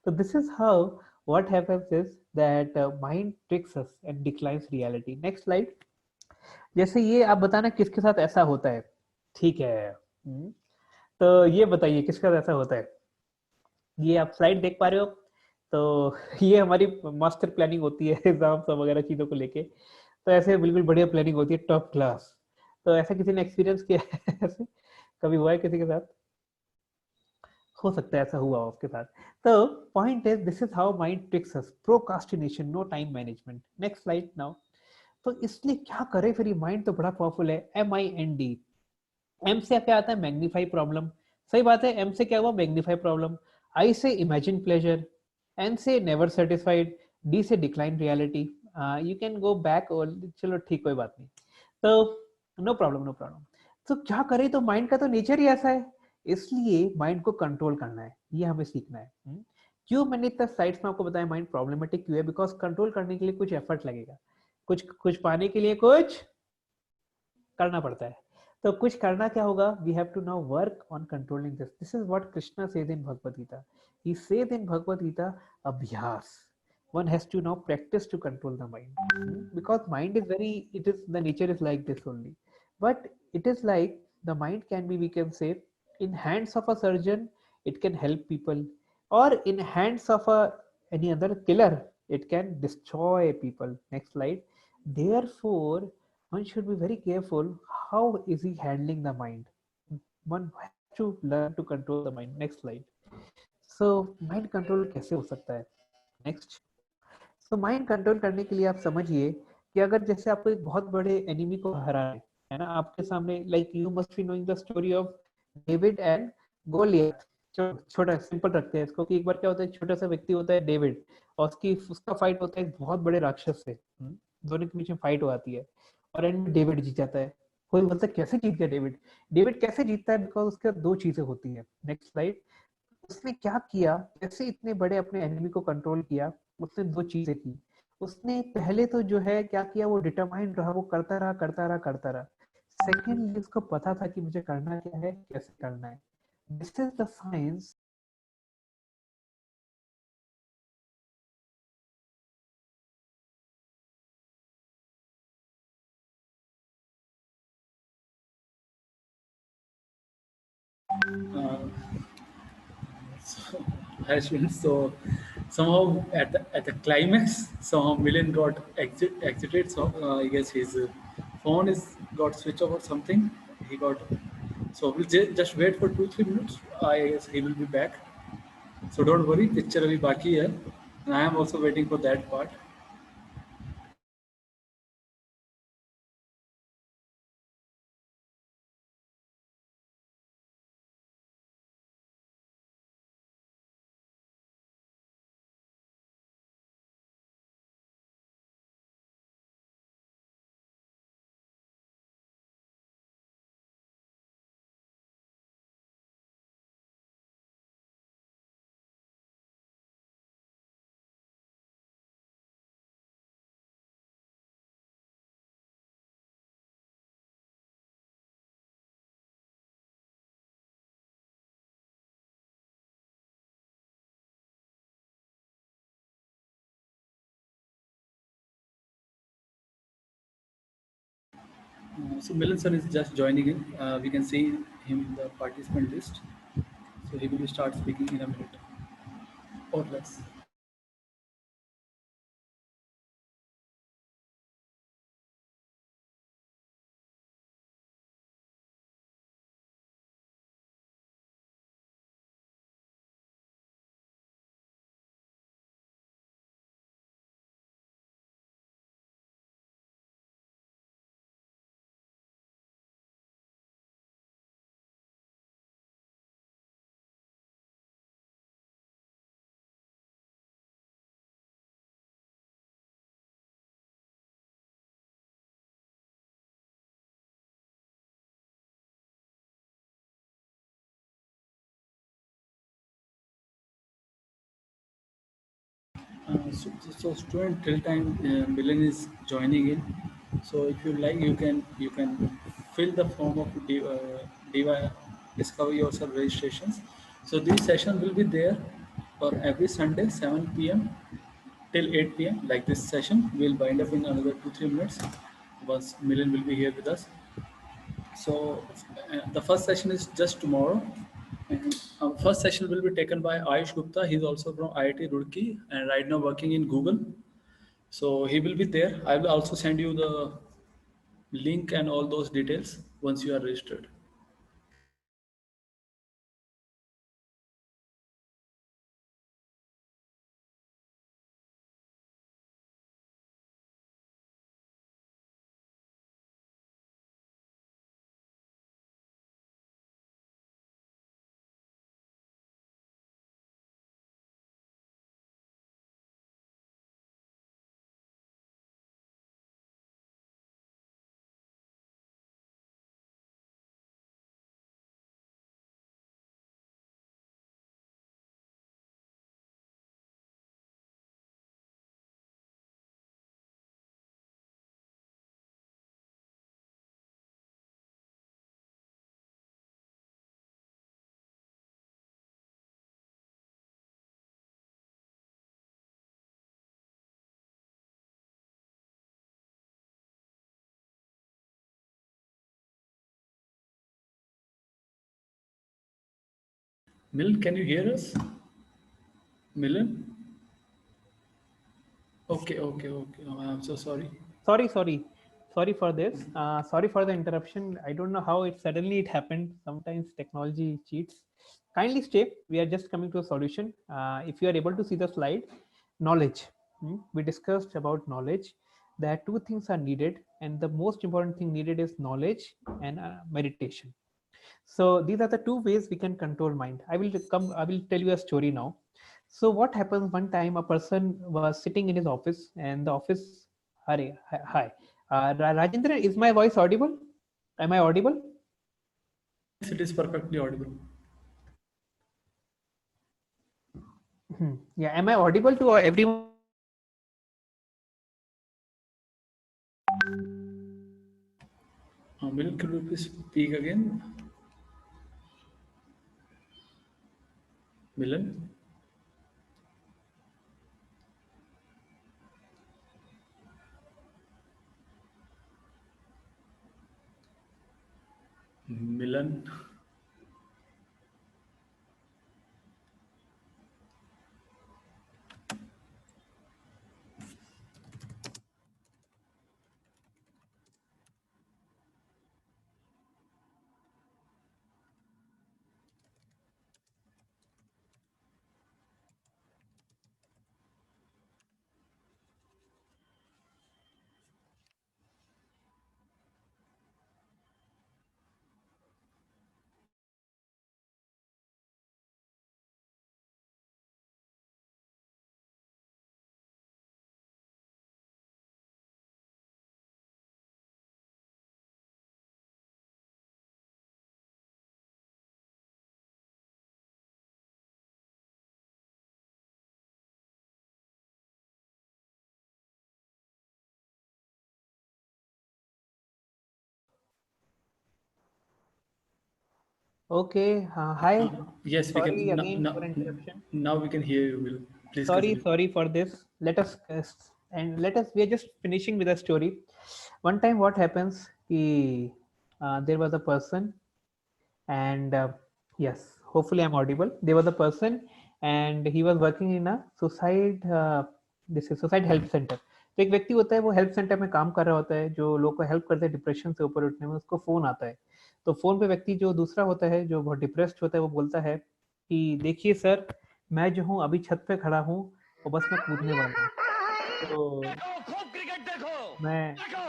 तो this is how what happens is that mind tricks us and declines reality. Next slide. जैसे ये आप बताना किसके साथ ऐसा होता है, ठीक है। तो ये बताइए किसके साथ ऐसा होता है। ये आप स्लाइड देख पा रहे हो, तो ये हमारी मास्टर प्लानिंग होती है एग्जाम सब वगैरह चीजों को लेके, तो ऐसे बिल्कुल बढ़िया प्लानिंग होती है टॉप क्लास। तो ऐसा किसी ने एक्सपीरियंस किया है ऐसे, कभी हुआ है किसी के साथ, हो सकता है ऐसा हुआ हो आपके साथ। तो point is this is how mind tricks us, procrastination, no time management. Next slide now. तो इसलिए क्या करे फिर, ये माइंड तो बड़ा पावरफुल है, MIND। एम से क्या आता है, मैग्नीफाई प्रॉब्लम, सही बात है, एम से क्या हुआ, magnify problem. I say imagine pleasure, N say never satisfied, D say decline reality. You can go back, और चलो ठीक कोई बात नहीं। तो नो प्रॉब्लम नो प्रॉब्लम। तो क्या करे, तो माइंड का तो नेचर ही ऐसा है, इसलिए माइंड को कंट्रोल करना है, ये हमें सीखना है। क्यों मैंने इतना स्लाइड्स में आपको बताया माइंड प्रॉब्लमेटिक क्यों है, बिकॉज कंट्रोल करने के लिए कुछ एफर्ट लगेगा, कुछ कुछ पाने के लिए कुछ करना पड़ता है। तो कुछ करना क्या होगा, we have to now work on controlling this, this is what Krishna says in Bhagavad Gita. He says in Bhagavad Gita, अभ्यास, one has to now practice to control the mind. Because mind is very, it is, the nature is like this only, but it is like the mind can be, we can say, in hands of a surgeon it can help people, or in hands of a any other killer it can destroy people. Next slide. Therefore one should be very careful how is he handling the mind. One has to learn to control the mind. Next slide. So mind control कैसे हो सकता है, next. तो mind control करने के लिए आप समझिए कि अगर जैसे आपको एक बहुत बड़े एनिमी को हराना है ना, आपके सामने, like you must be knowing the story of David and Goliath. छोटा सिंपल रखते हैं इसको, कि एक बार क्या होता है, छोटा सा व्यक्ति होता है डेविड, और उसका फाइट होता है एक बहुत बड़े राक्षस से। दोनों के बीच में फाइट हो आती है, और एंड में डेविड जीत जाता है। कोई बोलता है कैसे जीत गया डेविड, डेविड कैसे जीतता है, बिकॉज उसके दो चीजें होती है। Next slide. उसने क्या किया, कैसे इतने बड़े अपने एनिमी को कंट्रोल किया, उसने दो चीजें की। उसने पहले तो जो है क्या किया, वो डिटरमाइंड रहा, वो करता रहा करता रहा करता रहा। सेकेंडली उसको पता था कि मुझे करना क्या है, कैसे करना है। This is the science. Uh, so, hi students. So somehow at the climax, somehow Milan got exited. So I guess his phone is got switched off or something. He got. So we'll just wait for 2-3 minutes. I guess he will be back. So don't worry. Picture अभी बाकी है. And I am also waiting for that part. So Milan sir is just joining in. We can see him in the participant list. So he will start speaking in a minute or less. So student till time Milan is joining in. So if you like, you can fill the form of Diva Discover Yourself registrations. So this session will be there for every Sunday 7 p.m. till 8 p.m. Like this session will wind up in another 2-3 minutes. Once Milan will be here with us. So the first session is just tomorrow. And first session will be taken by Ayush Gupta. He's also from IIT Roorkee and right now working in Google. So he will be there. I will also send you the link and all those details once you are registered. Milan, can you hear us? Milan? Okay, okay, okay. Oh, I'm so sorry. Sorry for this. Sorry for the interruption. I don't know how it happened. Sometimes technology cheats. Kindly stay. We are just coming to a solution. If you are able to see the slide, knowledge. We discussed about knowledge. There are two things are needed, and the most important thing needed is knowledge and meditation. So these are the two ways we can control mind. I will tell you a story now. So what happens one time a person was sitting in his office and the office, hi. Rajendra, is my voice audible? Am I audible? Yes, it is perfectly audible. Yeah, am I audible to everyone? Milan, could you please speak again? Milan? Milan? Okay, hi. Yes, we Sorry can. again for interruption. Now we can hear you, Will. Please continue. Sorry for this. Let us. We are just finishing with a story. One time, what happens? There was a person, and yes, hopefully I'm audible. There was a person, and he was working in a suicide. This is suicide help center. तो एक व्यक्ति होता है वो help centre में काम कर रहा होता है जो लोग को हेल्प करते हैं डिप्रेशन से ऊपर उठने में उसको फोन आता है तो फोन पे व्यक्ति जो दूसरा होता है जो बहुत डिप्रेस्ड होता है वो बोलता है कि देखिए सर मैं जो हूँ अभी छत पे खड़ा हूँ और बस मैं कूदने वाला हूँ तो देखो खूब क्रिकेट देखो मैं देखो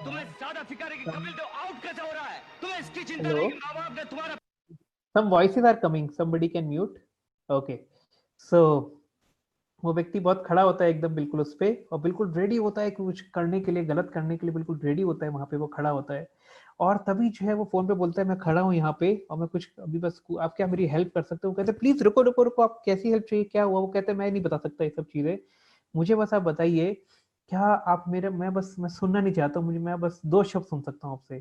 तुम्हें ज्यादा फिक्र है कि कपिल देव आउट कैसे हो रहा है तुम्हें इसकी चिंता हेलो नहीं कि माँ बाप ने तुम्हारा some voices are coming somebody can mute okay so वो व्यक्ति बहुत खड़ा होता है एकदम बिल्कुल उस पे और बिल्कुल रेडी होता है कुछ करने के लिए गलत करने के लिए बिल्कुल रेडी होता है वहां पे वो खड़ा होता है और तभी जो है वो फोन पे बोलता है मैं खड़ा हूँ यहाँ पे और मैं कुछ अभी बस आप क्या मेरी हेल्प कर सकते हो वो कहते हैं प्लीज रुको रुको रुको आप कैसी हेल्प चाहिए क्या हुआ वो कहते हैं मैं नहीं बता सकता ये सब चीजें मुझे बस आप बताइए, क्या आप मेरे, मैं सुनना नहीं चाहता हूँ, मुझे, मैं बस 2 शब्द सुन सकता हूँ आपसे,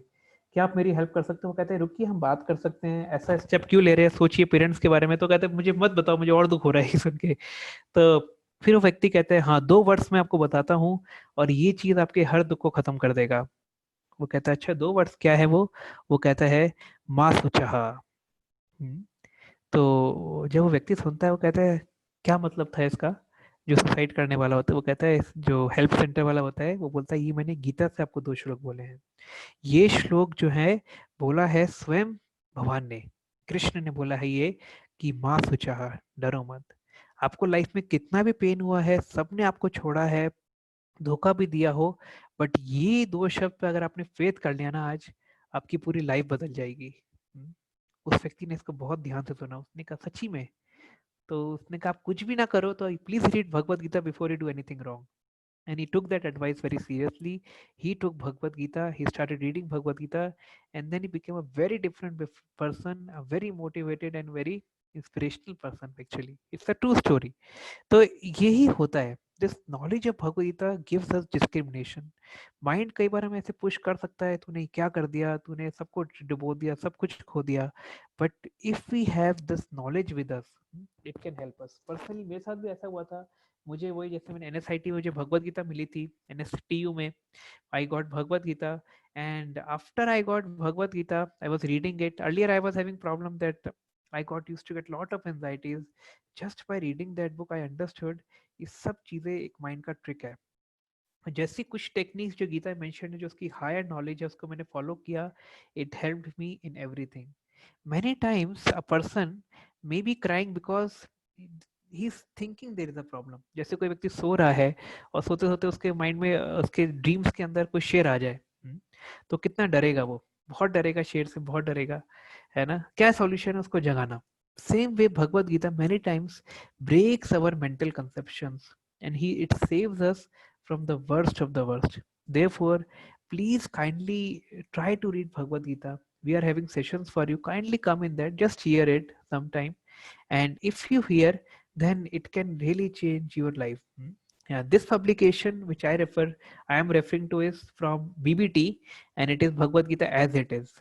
क्या आप मेरी हेल्प कर सकते हो? वो कहते हैं रुकिए हम बात कर सकते हैं, ऐसा स्टेप क्यों ले रहे हैं, सोचिए पेरेंट्स के बारे में। तो कहते हैं मुझे मत बताओ, मुझे और दुख हो रहा है ये सुन के। तो फिर वो व्यक्ति कहते हैं हाँ 2 वर्ड्स में आपको बताता हूँ और ये चीज आपके हर दुख को खत्म कर देगा। वो कहता है अच्छा 2 वर्ड्स क्या है वो कहता है माँ सुचाहा। हम्म, तो जब वो व्यक्ति सुनता है वो कहता है क्या मतलब था इसका? जो सुसाइड करने वाला होता है वो कहता है, जो हेल्प सेंटर वाला होता है वो बोलता है ये मैंने गीता से आपको 2 श्लोक बोले हैं। ये श्लोक जो है बोला है स्वयं भगवान ने, कृष्ण ने बोला है ये, कि माँ सुचाहा, डरो मत। आपको लाइफ में कितना भी पेन हुआ है, सबने आपको छोड़ा है, धोखा भी दिया हो, बट ये 2 शब्द पे अगर आपने फेथ कर लिया ना आज, आपकी पूरी लाइफ बदल जाएगी। हम्म, उस व्यक्ति ने इसको बहुत ध्यान से सुना, उसने कहा सच्ची में? तो उसने कहा आप कुछ भी ना करो तो please read Bhagavad Gita before you do anything wrong. And he took that advice very seriously. He took Bhagavad Gita, he started reading Bhagavad Gita, and then he became a very different person, a very motivated and very inspirational person. Actually, it's a true story. तो यही होता है, this knowledge of Bhagavad Gita gives us discrimination. Mind कई बार हमें ऐसे push कर सकता है, तूने क्या कर दिया, तूने सब कुछ डुबो दिया, सब कुछ खो दिया, but if we have this knowledge with us, it can help us. Personally मेरे साथ भी ऐसा हुआ था, मुझे वही, जैसे मैंने एनएसआईटी में मुझे भगवद गीता मिली थी, एनएसटीयू में I got Bhagavad Gita, and after I got Bhagavad Gita, I was reading it. Earlier, I was having problem that I got used to get lot of anxieties. Just by reading that book, I understood ये सब चीजें एक mind का trick है। जैसी कुछ techniques जो Gita mention है, जो उसकी हायर नॉलेज है, उसको मैंने फॉलो किया, it helped me in everything. Many times a person may be crying because he is thinking there is a problem। जैसे कोई व्यक्ति सो रहा है और सोते सोते उसके माइंड में, उसके ड्रीम्स के अंदर कोई शेर आ जाए, तो कितना डरेगा वो, बहुत डरेगा, शेर से बहुत डरेगा, है ना? क्या सॉल्यूशन है? उसको जगाना। Same way Bhagavad Gita many times breaks our mental conceptions and he it saves us from the worst of the worst। Therefore please kindly try to read Bhagavad Gita। We are having sessions for you, kindly come in that, just hear it sometime, and if you hear, then it can really change your life। Yeah, this publication which I am referring to is from BBT, and it is Bhagavad Gita as it is।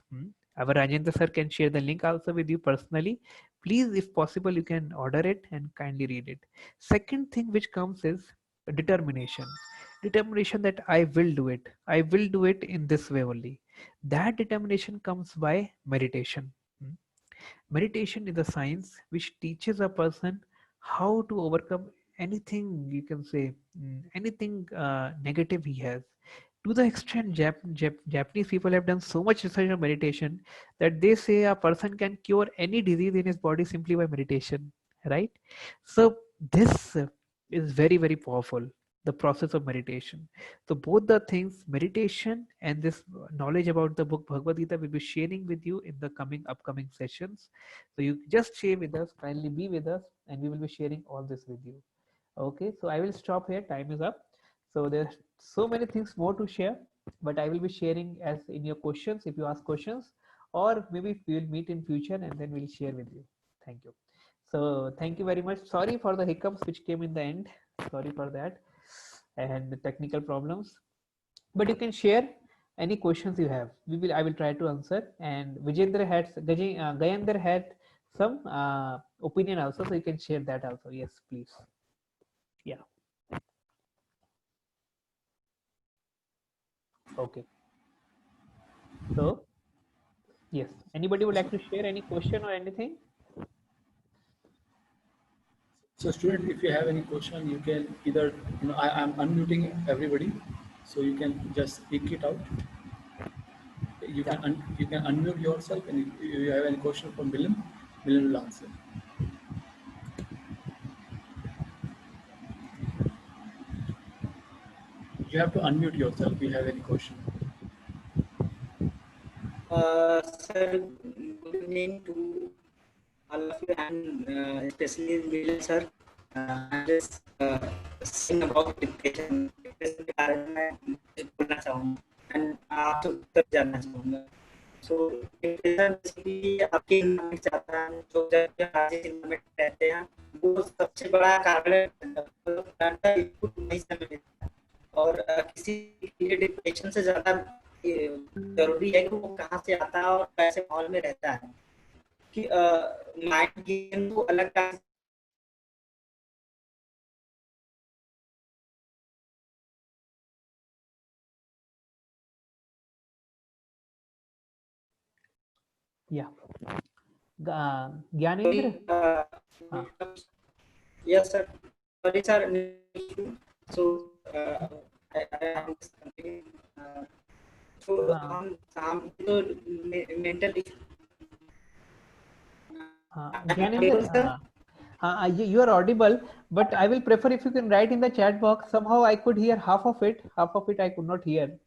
Our Rajendra sir can share the link also with you personally, please if possible you can order it and kindly read it। Second thing which comes is determination, determination that I will do it in this way only। That determination comes by meditation। Meditation is a science which teaches a person how to overcome anything, you can say, anything negative he has. To the extent Japanese people have done so much research on meditation that they say a person can cure any disease in his body simply by meditation, right? So this is very, very powerful, the process of meditation. So both the things, meditation and this knowledge about the book Bhagavad Gita, will be sharing with you in the upcoming sessions. So you just share with us, kindly be with us, and we will be sharing all this with you. Okay, so I will stop here. Time is up. So there's so many things more to share, but I will be sharing as in your questions, if you ask questions, or maybe we will meet in future and then we'll share with you. Thank you. So thank you very much. Sorry for the hiccups which came in the end. Sorry for that and the technical problems. But you can share any questions you have. I will try to answer. And Gayendra had some opinion also, so you can share that also. Yes, please. Yeah. Okay. So yes, anybody would like to share any question or anything? So student, if you have any question, you can either, I'm unmuting everybody, so you can just speak it out. You Yeah. you can unmute yourself, and if you have any question from Milan will answer. You have to unmute yourself if you have any question. Sir, good evening to all of you, and especially Milan sir. I'm just saying about depression के बारे में बोलना चाहूँगा and आपसे उत्तर जानना चाहूँगा। So depression basically आपके environment चाहता है, जो जब राजस्थान में रहते हैं वो सबसे बड़ा कारण है प्लांट का इनपुट नहीं समय मिलता। और किसी के लिए डिप्रेशन से ज्यादा जरूरी है कि वो कहाँ से आता है और कैसे माहौल में रहता है, कि माइंड गेम को अलग टाइप Yeah. Gyanendra? हाँ. Yes, sir. Sorry, sir. So, I am continuing. So, हम तो mental Gyanendra, you are audible, but I will prefer if you can write in the chat box. Somehow I could hear half of it I could not hear.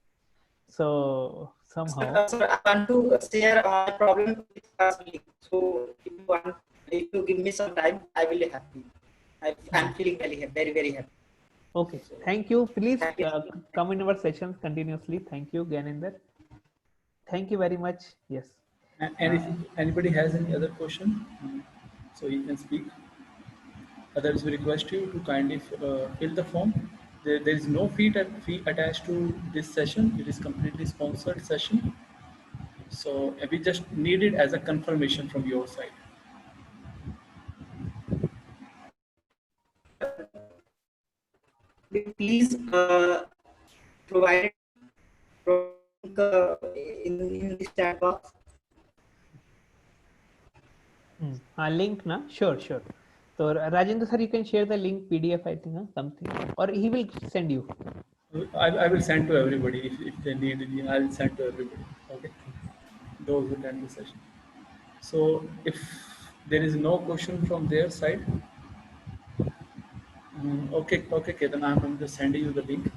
So somehow. Sir, I want to share my problem with personally. So, if you give me some time, I will be happy. I'm feeling very happy, very, very happy. Okay, thank you. Please Thank you. come in our sessions continuously. Thank you, Gyanendra. Thank you very much. Yes. And if anybody has any other question, so you can speak. Others, we request you to kindly fill the form. There is no fee attached to this session. It is completely sponsored session. So we just need it as a confirmation from your side. Please provide in this chat box. Link na? Sure. So Rajendra sir, you can share the link PDF, I think, something, or he will send you. I will send to everybody if they need it. I will send to everybody. Okay, those who attend the session. So if there is no question from their side, okay, Ketan, I'm just sending you the link.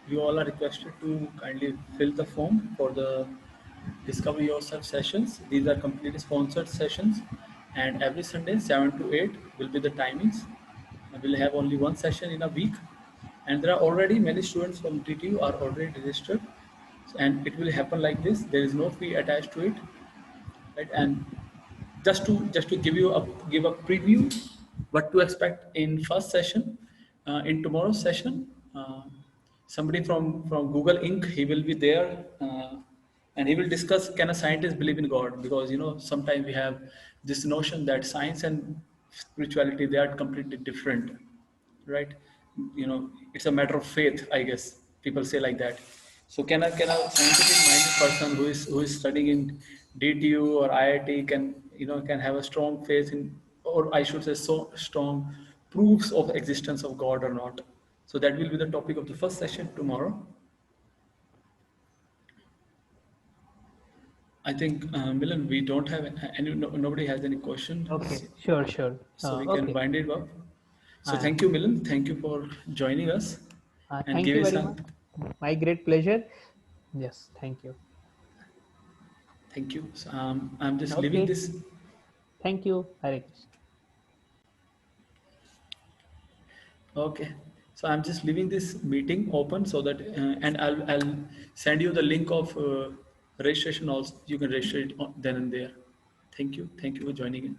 You all are requested to kindly fill the form for the Discover Yourself sessions. These are completely sponsored sessions, and every Sunday 7 to 8 will be the timings. We'll have only one session in a week, and there are already many students from DTU are already registered, and it will happen like this. There is no fee attached to it, right? And just to give a preview what to expect in first session, in tomorrow's session, somebody from Google Inc. he will be there, and he will discuss, can a scientist believe in God? Because sometimes we have this notion that science and spirituality, they are completely different, right? It's a matter of faith, I guess people say like that. So can a scientific minded person who is studying in DTU or IIT can have a strong faith in, or I should say, so strong proofs of existence of God or not? So that will be the topic of the first session tomorrow. I think, Milan, we don't have any, nobody has any question. Okay, sure. So we Okay. can wind it up. So thank you, Milan. Thank you for joining us. And Thank you very much. My great pleasure. Yes, thank you. Thank you. So, I'm just leaving this. Thank you. Hare Krishna. Okay. So I'm just leaving this meeting open so that, and I'll send you the link of registration also. You can register it then and there. Thank you. Thank you for joining in.